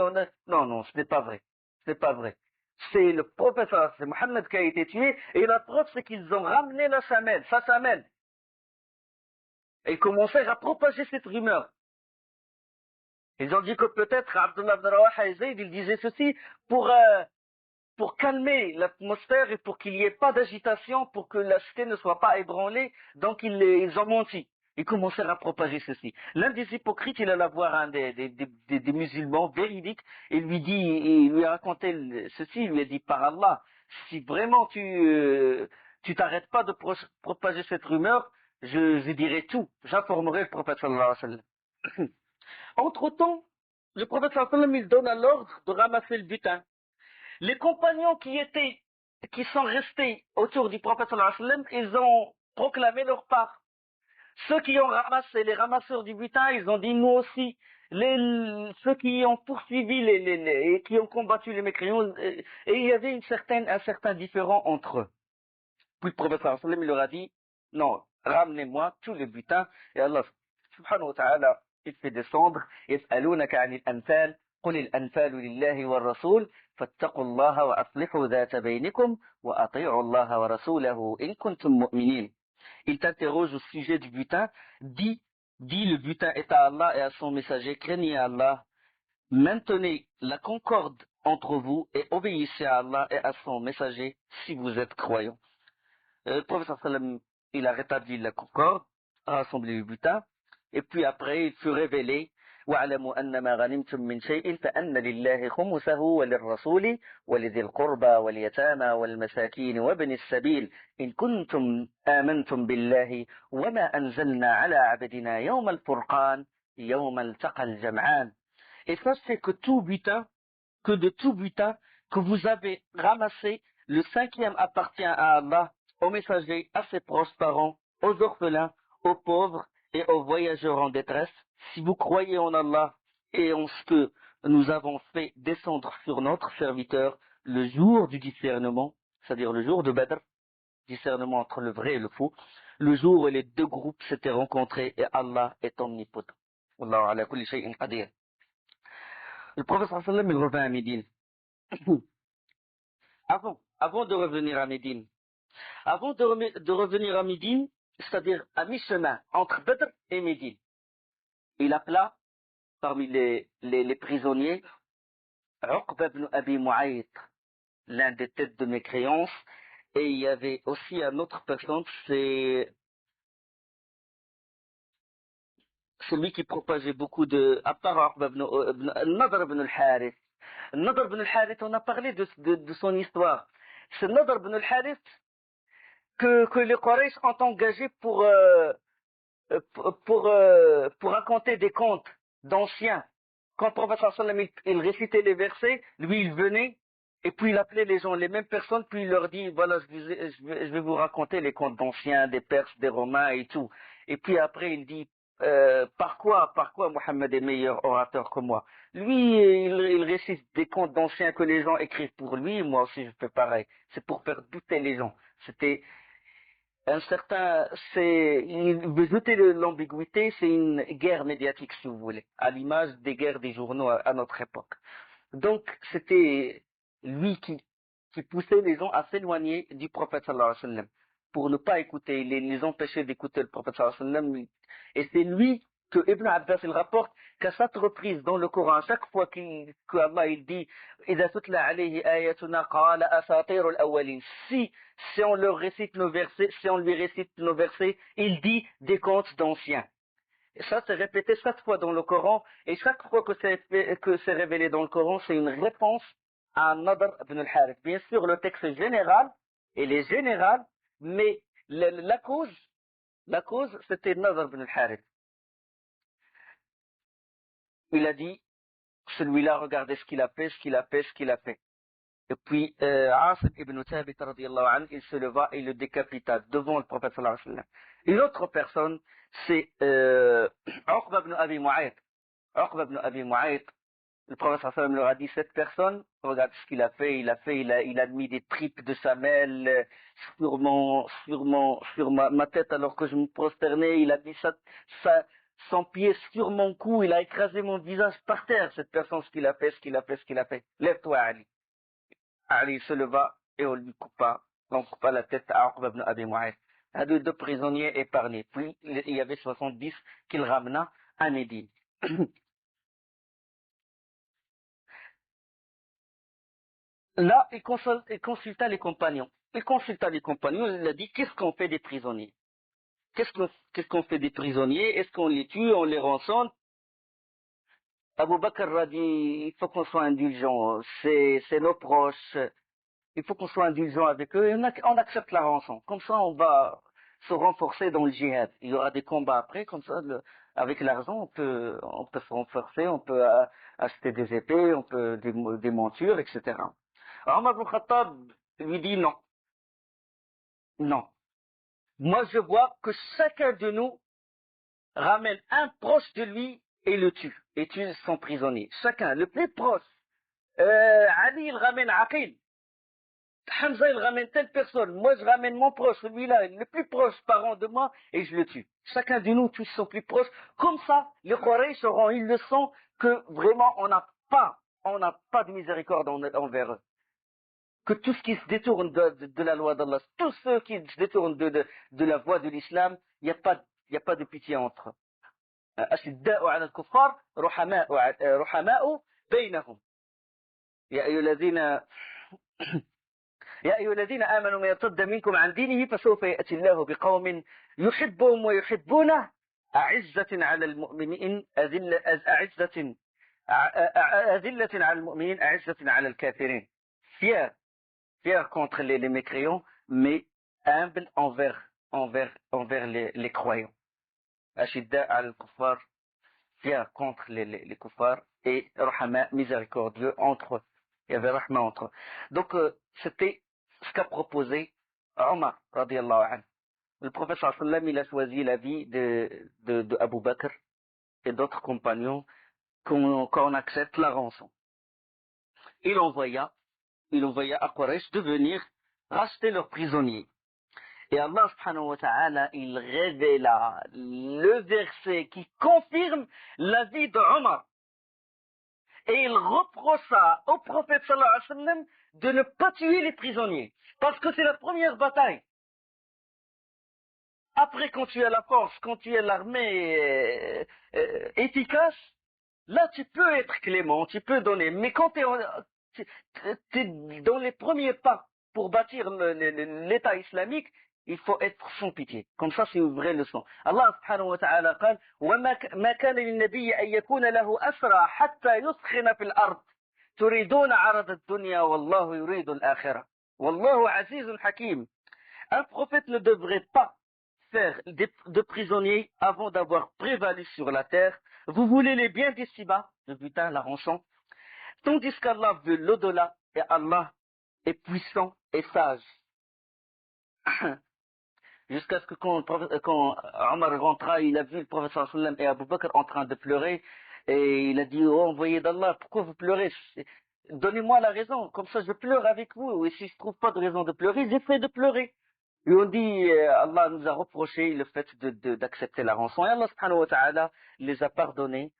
Non, non, ce n'est pas vrai. Ce n'est pas vrai. C'est le prophète, c'est Mohammed qui a été tué, et la preuve, c'est qu'ils ont ramené sa chamelle. Et ils commencèrent à propager cette rumeur. Ils ont dit que peut-être Abdullah ibn Rawaha et Zayd, ils disaient ceci pour calmer l'atmosphère et pour qu'il n'y ait pas d'agitation, pour que la cité ne soit pas ébranlée. Donc ils ont menti. Ils commencèrent à propager ceci. L'un des hypocrites, il alla voir un des musulmans véridiques et il lui a raconté ceci. Il lui a dit, par Allah, si vraiment tu t'arrêtes pas de propager cette rumeur, je dirai tout. J'informerai le prophète sallallahu alayhi wa sallam. Entre-temps, le prophète sallallahu alayhi wa sallam, il donne l'ordre de ramasser le butin. Les compagnons qui sont restés autour du prophète sallallahu alayhi wa sallam, ils ont proclamé leur part. Ceux qui ont ramassé, les ramasseurs du butin, ils ont dit nous aussi. Ceux qui ont poursuivi et qui ont combattu les mécréants, et il y avait un certain différend entre eux. Puis le prophète sallallahu alayhi wa sallam, il leur a dit, non, ramenez-moi tout le butin. Et Allah subhanahu wa ta'ala, il fait descendre, يسألونك عن الأنفال قل الأنفال لله والرسول فاتقوا الله وأصلحوا ذات بينكم وأطيعوا الله ورسوله إن كنتم مؤمنين. Il t'interroge au sujet du butin. Dis le butin est à Allah et à son messager. Craignez Allah. Maintenez la concorde entre vous et obéissez à Allah et à son messager si vous êtes croyants. Le prophète sallam, il a rétabli la concorde, a rassemblé le butin, et puis après il fut révélé واعلموا أن ما غنمتم من شيء فأن لله خمسه وللرسول ولذي القربى واليتامى والمساكين وابن السبيل إن كنتم آمنتم بالله وما أنزلنا على عبدنا يوم الفرقان يوم التقى الجمعان. Et sachez que de tout butin que vous avez ramassé, le 5e appartient à Allah, aux messagers, à ses proches parents, aux orphelins, aux pauvres et aux voyageurs en détresse. Si vous croyez en Allah et en ce que nous avons fait descendre sur notre serviteur le jour du discernement, c'est-à-dire le jour de Badr, discernement entre le vrai et le faux, le jour où les deux groupes s'étaient rencontrés et Allah est omnipotent. Wallahu ala kulli shay'in qadir. Le prophète sallallahu alayhi wa sallam, il revint à Médine. Avant de revenir à Médine, de revenir à Médine, c'est-à-dire à mi-chemin entre Badr et Médine, il appela parmi les prisonniers Uqba ibn Abi Mu'ayt, l'un des têtes de mécréance, et il y avait aussi une autre personne, c'est celui qui propageait beaucoup à part Uqba Nadr ibn al-Harith. Nadr ibn al-Harith, on a parlé de son histoire. C'est Nadr ibn al-Harith que les Quraysh ont engagé pour raconter des contes d'anciens. Quand le prophète sallallahu alayhi wa sallam, il récitait les versets, lui il venait et puis il appelait les gens, les mêmes personnes, puis il leur dit voilà, je vais vous raconter les contes d'anciens, des Perses, des Romains et tout. Et puis après il dit par quoi Mohammed est meilleur orateur que moi. Lui il récite des contes d'anciens que les gens écrivent pour lui, moi aussi je fais pareil. C'est pour faire douter les gens. C'était un certain, il veut jeter l'ambiguïté, c'est une guerre médiatique, si vous voulez, à l'image des guerres des journaux à notre époque. Donc, c'était lui qui poussait les gens à s'éloigner du prophète sallallahu alayhi wa sallam, pour ne pas écouter, les empêcher d'écouter le prophète sallallahu alayhi wa sallam. Et c'est lui que Ibn Abbas il rapporte qu'à cette reprise dans le Coran, à chaque fois que Allah il dit إذا تتلى عليه آياتنا قال أساطير الأولين, si on leur récite nos versets, si on lui récite nos versets, il dit des contes d'anciens. Et ça, c'est répété 7 fois dans le Coran, et chaque fois que c'est révélé dans le Coran, c'est une réponse à Nadr ibn al-Harith. Bien sûr, le texte est général, il est général, mais la cause, c'était Nadr ibn al-Harith. Il a dit, celui-là, regardez ce qu'il a fait, ce qu'il a fait, ce qu'il a fait. Et puis, Asim ibn Thabit, radiallahu anhu, il se leva et le décapita devant le prophète sallallahu alayhi wa sallam. Une autre personne, c'est Uqba ibn Abi Mu'ayt. Uqba ibn Abi Mu'ayt, le prophète sallallahu alayhi wa sallam leur a dit, cette personne, regarde ce qu'il a fait, il a mis des tripes de samel sur ma tête alors que je me prosternais, il a mis son pied sur mon cou, il a écrasé mon visage par terre, cette personne, ce qu'il a fait, ce qu'il a fait, ce qu'il a fait. Lève-toi, Ali. Ali se leva et on coupa la tête à Uqba ibn Abi Mu'ayt. À deux prisonniers épargnés. Puis il y avait 70 qu'il ramena à Médine. Là, il consulta les compagnons. Il a dit, qu'est-ce qu'on fait des prisonniers? Qu'est-ce qu'on fait des prisonniers? Est-ce qu'on les tue, on les rançonne? Abu Bakr a dit, il faut qu'on soit indulgent. C'est nos proches. Il faut qu'on soit indulgent avec eux et on accepte la rançon. Comme ça, on va se renforcer dans le djihad. Il y aura des combats après, comme ça, avec l'argent, on peut se renforcer, on peut acheter des épées, on peut des montures, etc. Omar ibn Khattab lui dit non, non. Moi, je vois que chacun de nous ramène un proche de lui et le tue son prisonnier. Chacun, le plus proche. Ali, il ramène Aqil. Hamza, il ramène telle personne. Moi, je ramène mon proche, celui-là, le plus proche parent de moi, et je le tue. Chacun de nous tue son plus proche. Comme ça, les Quraysh auront une leçon que vraiment on n'a pas de miséricorde envers eux. Que tout ce qui se détourne de la loi d'Allah, tous ceux qui se détournent de la voie de l'islam, il n'y a pas de pitié entre eux. أشداء على الكفار رحماء بينهم يا أيها الذين يا أيها الذين آمنوا من يرتد منكم عن دينه فسوف يأتي الله بقوم يحبهم ويحبونه أعزة على المؤمنين أذلة على المؤمنين أعزة على الكافرين. Fier contre les mécréants, mais humble envers les croyants. Ashidda al-kuffar, fier contre les kuffars, et rahama, miséricordieux entre eux. Il y avait rahma entre eux. Donc, c'était ce qu'a proposé Omar, radiallahu anhu. Le prophète sallallahu alayhi wa sallam, il a choisi la vie de Abu Bakr et d'autres compagnons qu'on accepte la rançon. Il envoya à Quraysh de venir racheter leurs prisonniers. Et Allah subhanahu wa ta'ala, il révéla le verset qui confirme l'avis de Omar. Et il reprocha au prophète sallallahu alayhi wa sallam de ne pas tuer les prisonniers. Parce que c'est la première bataille. Après, quand tu as la force, quand tu as l'armée efficace, là tu peux être clément, tu peux donner. Mais quand tu es dans les premiers pas pour bâtir l'État islamique, il faut être sans pitié. Comme ça, c'est une vraie leçon. Allah subhanahu wa ta'ala قال وما كان للنبي أن يكون له أسرى حتى يسخن في الأرض تريدون عرض الدنيا والله يريد الآخرة والله عزيز حكيم. Un prophète ne devrait pas faire de prisonniers avant d'avoir prévalu sur la terre. Vous voulez les biens d'ici-bas, le butin, la rançon, tandis qu'Allah veut l'au-delà et Allah est puissant et sage. Jusqu'à ce que quand Omar rentra, il a vu le prophète sallallahu alayhi wa sallam et Abu Bakr en train de pleurer et il a dit, oh envoyé d'Allah, pourquoi vous pleurez? Donnez-moi la raison, comme ça je pleure avec vous, et si je trouve pas de raison de pleurer, j'essaie de pleurer. Et on dit, Allah nous a reproché le fait d'accepter la rançon. Et Allah subhanahu wa ta'ala les a pardonnés,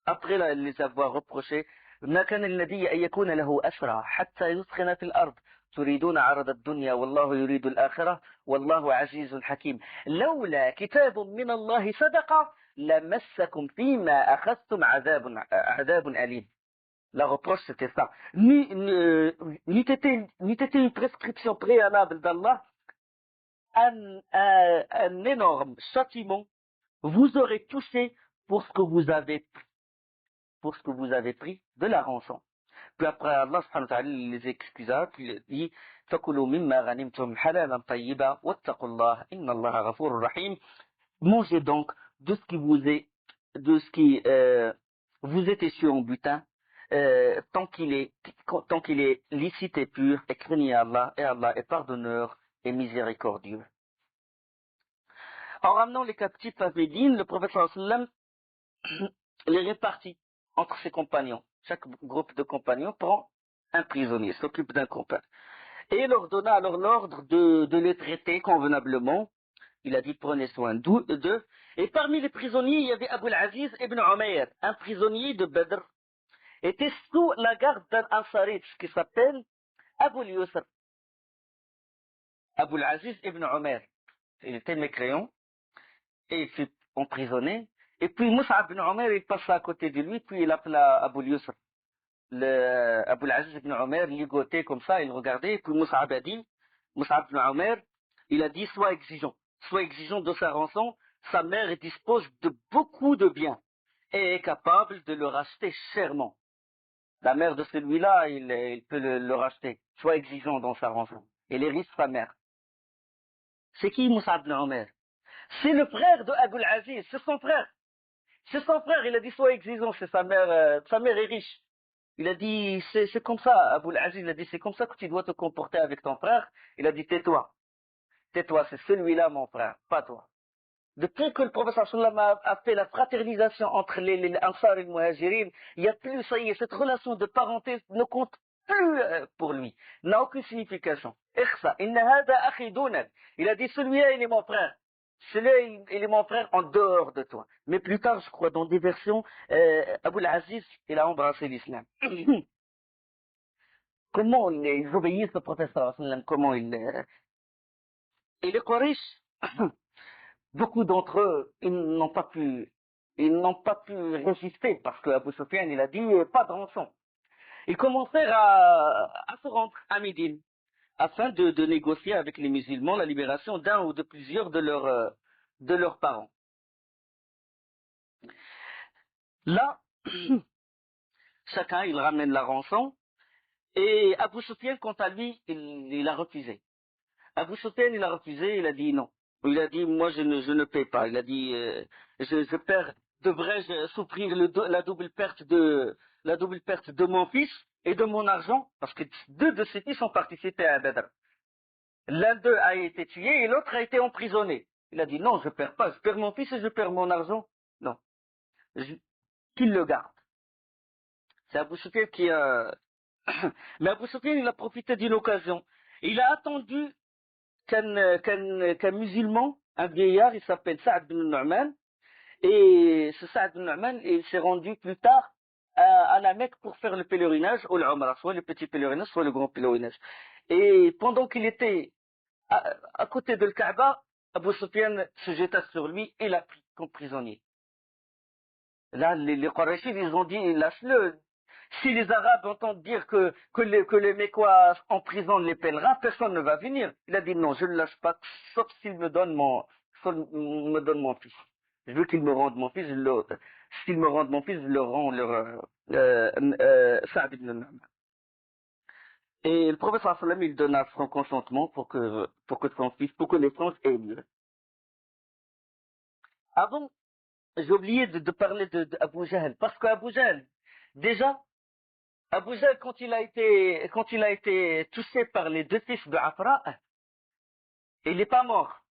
après les avoir reprochés. ما كان للنبي أن يكون له أسرى حتى يثخن في الأرض تريدون عرض الدنيا والله يريد الآخرة والله عزيز حكيم لولا كتاب من الله سبق لمسكم فيما أخذتم عذاب أليم. La reproche, c'était ça. N'eût été une prescription préalable d'Allah, un énorme châtiment vous aurait touché pour ce que vous avez pris de la rançon. Puis après, Allah subhanahu wa ta'ala les excusa, puis il dit, فَكُلُوا مِمَّا غَنِمْتُمْ حَلَالًا طَيِّبًا وَاتَّقُوا اللَّهَ إِنَّ اللَّهَ غَفُورٌ رَحِيمٌ. Mangez donc de ce qui vous est échu en butin, tant qu'il est licite et pur, et craignez Allah, et Allah est pardonneur et miséricordieux. En ramenant les captifs à Médine, le prophète sallallahu alayhi wa sallam les répartit entre ses compagnons. Chaque groupe de compagnons prend un prisonnier, s'occupe d'un compagnon. Et il leur donna alors l'ordre de les traiter convenablement. Il a dit, prenez soin d'eux. Et parmi les prisonniers, il y avait Abu al-Aziz ibn Umayr, un prisonnier de Badr, était sous la garde d'un Ansari qui s'appelle Abu al-Yusr. Abu al-Aziz ibn Umayr. Il était mécréant et il fut emprisonné. Et puis Mus'ab ibn Umayr, il passa à côté de lui, puis il appela Abu al-Yusr. Abu al-Aziz ibn Umayr ligotait comme ça, il regardait, et puis Mus'ab ibn Umayr, il a dit, sois exigeant de sa rançon, sa mère dispose de beaucoup de biens et est capable de le racheter chèrement. La mère de celui-là, il peut le racheter. Sois exigeant dans sa rançon. Et les risques sa mère. C'est qui Mus'ab ibn Umayr? C'est le frère de Abu al-Aziz, c'est son frère. C'est son frère, il a dit sois exigeant, c'est sa mère est riche. Il a dit, c'est comme ça, Abu al-Aziz, il a dit, c'est comme ça que tu dois te comporter avec ton frère. Il a dit, tais-toi, c'est celui-là mon frère, pas toi. Depuis que le professeur sallam a fait la fraternisation entre les Ansar et les Muhajirin, il n'y a plus, ça y est, cette relation de parenté ne compte plus pour lui, n'a aucune signification. Ikhsa, inna hada akhi dunak. Il a dit, celui-là, il est mon frère. Celui-là, il est mon frère en dehors de toi. Mais plus tard, je crois, dans des versions, Abu al-Aziz, il a embrassé l'islam. Comment ils obéissent au professeur sallam, comment et les Quraysh, beaucoup d'entre eux, ils n'ont pas pu résister parce que Abu Sufyan, il a dit pas de rançon. Ils commencèrent à se rendre à Médine afin de négocier avec les musulmans la libération d'un ou de plusieurs de leurs parents. Là, chacun, il ramène la rançon et Abu Sufyan, quant à lui, il a refusé. Abu Sufyan, il a refusé, il a dit non. Il a dit, moi, je ne paie pas. Il a dit, devrais-je souffrir la double perte de mon fils et de mon argent? Parce que deux de ses fils ont participé à Badr. L'un d'eux a été tué et l'autre a été emprisonné. Il a dit, non, je perds pas. Je perds mon fils et je perds mon argent. Non. qu'il le garde. C'est Abu Sufyan qui a... Mais Abu Sufyan, il a profité d'une occasion. Il a attendu qu'un musulman, un vieillard, il s'appelle Saad bin Nu'man, et ce Saad bin Nu'man, il s'est rendu plus tard à la Mecque pour faire le pèlerinage, ou l'Umrah, soit le petit pèlerinage, soit le grand pèlerinage. Et pendant qu'il était à côté de le Kaaba, Abu Sufyan se jeta sur lui et l'a pris comme prisonnier. Là, les Qurayshis, ils ont dit, lâche-le. Si les Arabes entendent dire que les Mécois emprisonnent les pèlerins, personne ne va venir. Il a dit non, je ne le lâche pas, sauf s'il me donne mon fils. Je veux qu'il me rende mon fils, s'il me rende mon fils, je le rends Sa'd ibn Nu'man. Et le prophète sallallahu alayhi wa sallam, il donna son consentement pour que les franges aient lieu. Avant, j'ai oublié de parler d'Abu Jahl, parce qu'Abu Jahl, déjà, Abu Jahl, quand il a été touché par les deux fils de Afra, il n'est pas mort.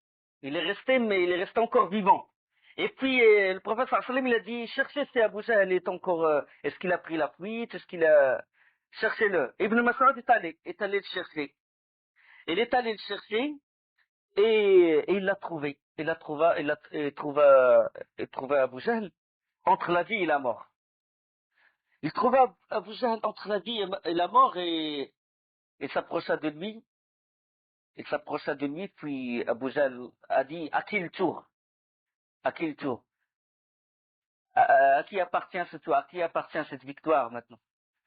Il est resté, mais il est resté encore vivant. Et puis, le prophète sallallahu alayhi wa sallam, il a dit, cherchez si Abu Jahl est encore, est-ce qu'il a pris la fuite, est-ce qu'il a, cherchez-le. Ibn Mas'ud est allé le chercher. Il est allé le chercher, et il l'a trouvé. Il trouva Abu Jahl entre la vie et la mort. Il trouva Abu Jahl entre la vie et la mort et s'approcha de lui. Il s'approcha de lui, puis Abu Jahl a dit, à qui le tour? À qui le tour? À qui appartient ce tour? À qui appartient cette victoire maintenant?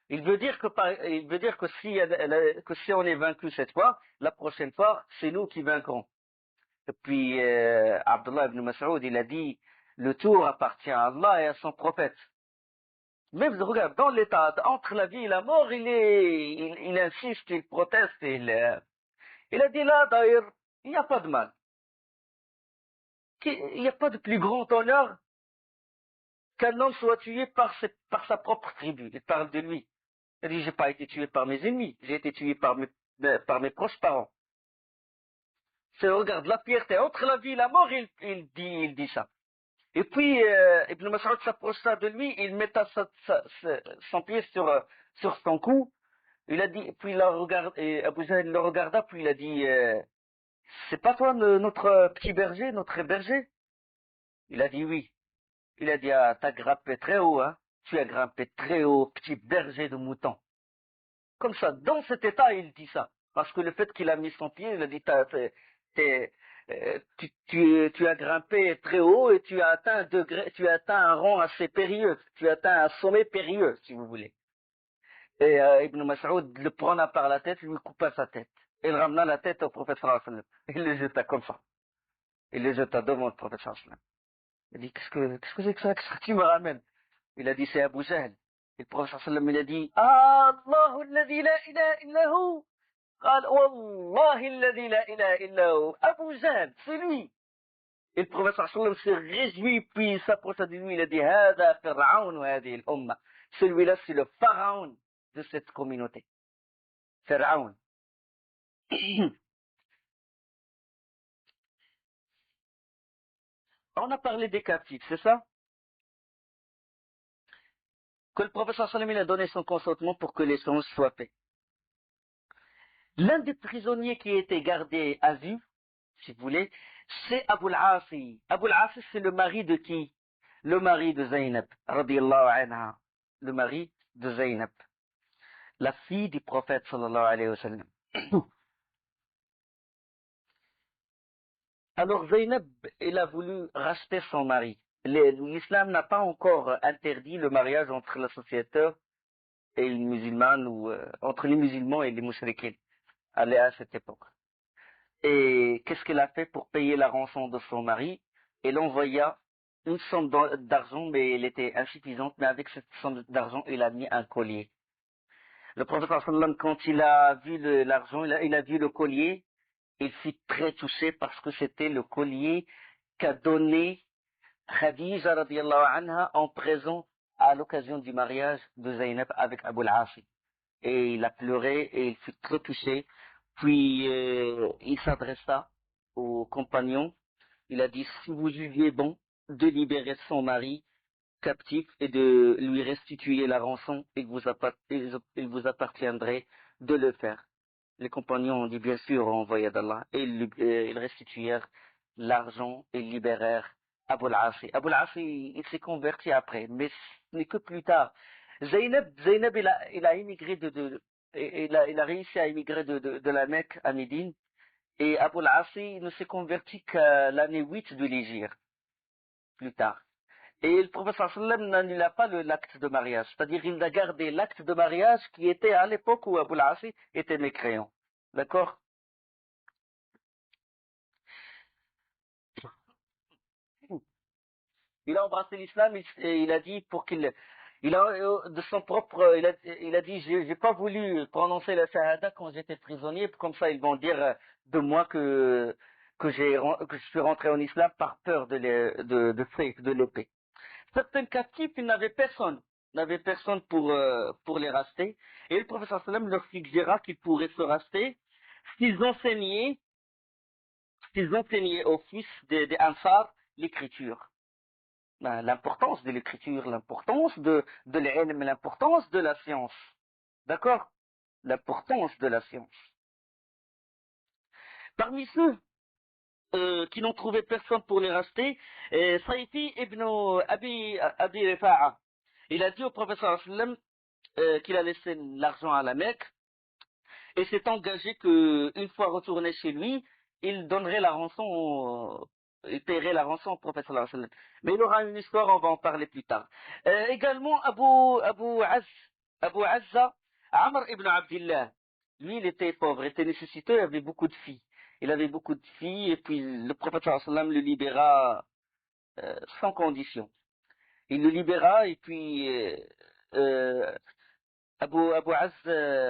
Il veut dire que si on est vaincu cette fois, la prochaine fois, c'est nous qui vaincrons. Et puis, Abdullah ibn Mas'ud, il a dit, le tour appartient à Allah et à son prophète. Même, regarde, dans l'état, entre la vie et la mort, il insiste, il proteste, il a dit là, d'ailleurs, il n'y a pas de mal. Il n'y a pas de plus grand honneur qu'un homme soit tué par sa propre tribu. Il parle de lui. Il dit, j'ai pas été tué par mes ennemis, j'ai été tué par mes proches parents. Regarde, la fierté entre la vie et la mort, il dit ça. Et puis, Ibn Mas'ud s'approcha de lui, il metta son pied sur son cou. Il a dit, puis il a regardé, Abu Jahl le regarda, puis il a dit, c'est pas toi notre petit berger, notre berger? Il a dit oui. Il a dit, ah, t'as grimpé très haut, hein? Tu as grimpé très haut, petit berger de mouton. Comme ça, dans cet état, il dit ça. Parce que le fait qu'il a mis son pied, il a dit, tu as grimpé très haut et tu as atteint un rang assez périlleux. Tu as atteint un sommet périlleux, si vous voulez. Et Ibn Mas'ud le prena par la tête, lui coupa sa tête. Il ramena la tête au prophète sallallahu alayhi wa sallam. Il le jeta comme ça. Il le jeta devant le prophète sallallahu alayhi wa sallam. Il dit, qu'est-ce que c'est que ça que tu me ramènes? Il a dit, c'est Abu Jahl. Et le prophète sallallahu alayhi wa sallam, il a dit, Allahu alladhi la ilaha illa hu. قال والله الذي لا إله إلا هو Abu Jahl, c'est lui. Et le prophète sallallahu alayhi wa sallam s'est réjoui, puis il s'approcha de lui, il a dit, هذا فرعون وهذه الأمة. Celui-là, c'est le pharaon de cette communauté. Pharaon. On a parlé des captifs, c'est ça? Que le prophète sallallahu alayhi wa sallam a donné son consentement pour que les choses soient faits. L'un des prisonniers qui était gardé à vue, si vous voulez, c'est Abu al-Asi. Abu al-Asi, c'est le mari de qui? Le mari de Zaynab, radiyallahu anha. Le mari de Zaynab. La fille du prophète, sallallahu alayhi wa sallam. Alors Zaynab, elle a voulu racheter son mari. L'islam n'a pas encore interdit le mariage entre l'associateur et une musulmane ou entre les musulmans et les mouchriquins à cette époque. Et qu'est-ce qu'elle a fait pour payer la rançon de son mari? Elle envoya une somme d'argent, mais elle était insuffisante, mais avec cette somme d'argent, il a mis un collier. Le prophète sallam, quand il a vu l'argent, il a vu le collier, il fut très touché parce que c'était le collier qu'a donné Khadija radiyallahu anha en présent à l'occasion du mariage de Zaynab avec Abu al-Asi. Et il a pleuré et il fut très touché. Puis il s'adressa aux compagnons. Il a dit, si vous jugiez bon de libérer son mari, captif et de lui restituer la rançon, il vous appartiendrait de le faire. Les compagnons ont dit bien sûr au envoyé d'Allah et ils restituèrent l'argent et libérèrent Abu al-Asi. Abu al-Asi, il s'est converti après, mais ce n'est que plus tard. Zaynab il a immigré il a réussi à immigrer de la Mecque à Médine et Abu al-Asi ne s'est converti qu'à l'année 8 de l'Hégire, plus tard. Et le professeur sallam n'annula pas l'acte de mariage, c'est-à-dire il a gardé l'acte de mariage qui était à l'époque où Abu al-Asi était mécréant. D'accord? Il a embrassé l'islam et il a dit pour qu'il, il a de son propre, il a dit j'ai pas voulu prononcer la shahada quand j'étais prisonnier, comme ça ils vont dire de moi que je suis rentré en islam par peur de l'épée. Certains captifs, ils n'avaient personne pour les racheter, et le professeur sallam leur suggéra qu'ils pourraient se racheter s'ils enseignaient, s'ils enseignaient aux fils des Ansar l'écriture. Ben, l'importance de l'écriture, l'importance de l'ilm, l'importance de la science. D'accord? L'importance de la science. Parmi ceux qui n'ont trouvé personne pour les racheter, Saïfi ibn Abi Rifa'a, il a dit au professeur sallam qu'il a laissé l'argent à la Mecque et s'est engagé qu'une fois retourné chez lui, il donnerait la rançon, il paierait la rançon au prophète sallallahu alayhi wa sallam. Mais il aura une histoire, on va en parler plus tard. Également, Abu Azza, Amr ibn Abdillah, lui, il était pauvre, il était nécessiteux, il avait beaucoup de filles. Il avait beaucoup de filles, et puis le prophète sallallahu alayhi wa sallam le libéra sans condition. Il le libéra, et puis Abu Az,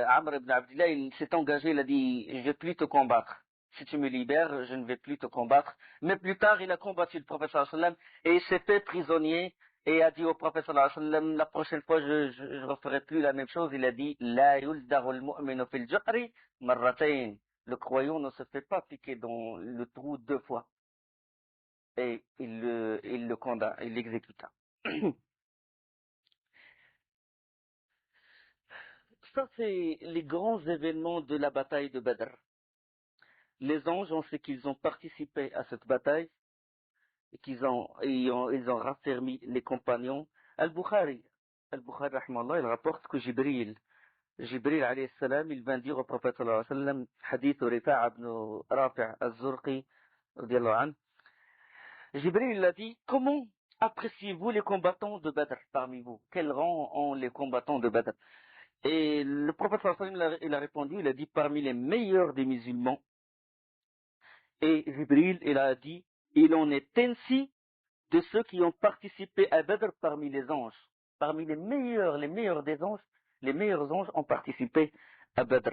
Amr ibn Abdillah, il s'est engagé, il a dit, je ne vais plus te combattre. Si tu me libères, je ne vais plus te combattre. Mais plus tard, il a combattu le prophète sallallahu alayhi wa sallam et il s'est fait prisonnier et a dit au prophète sallallahu alayhi wa sallam, la prochaine fois, je ne referai plus la même chose. Il a dit, La yuldaru al-mu'minu fil juhri marratayn. Le croyant ne se fait pas piquer dans le trou 2 fois. Et il le condamna, il l'exécuta. Ça, c'est les grands événements de la bataille de Badr. Les anges, on sait qu'ils ont participé à cette bataille et ils ont raffermi les compagnons. Al-Bukhari, rahimahullah, il rapporte que Jibril alayhi salam, il vint dire au prophète sallallahu alayhi wa sallam, hadith Rifa'a ibn Rafi' az-Zurqi, radiyallahu anhu. Jibril il a dit, comment appréciez-vous les combattants de Badr parmi vous? Quel rang ont les combattants de Badr? Et le prophète sallallahu alayhi wa sallam, il a répondu, il a dit, parmi les meilleurs des musulmans. Et Jibril, il a dit, il en est ainsi de ceux qui ont participé à Badr parmi les anges. Parmi les meilleurs des anges, les meilleurs anges ont participé à Badr.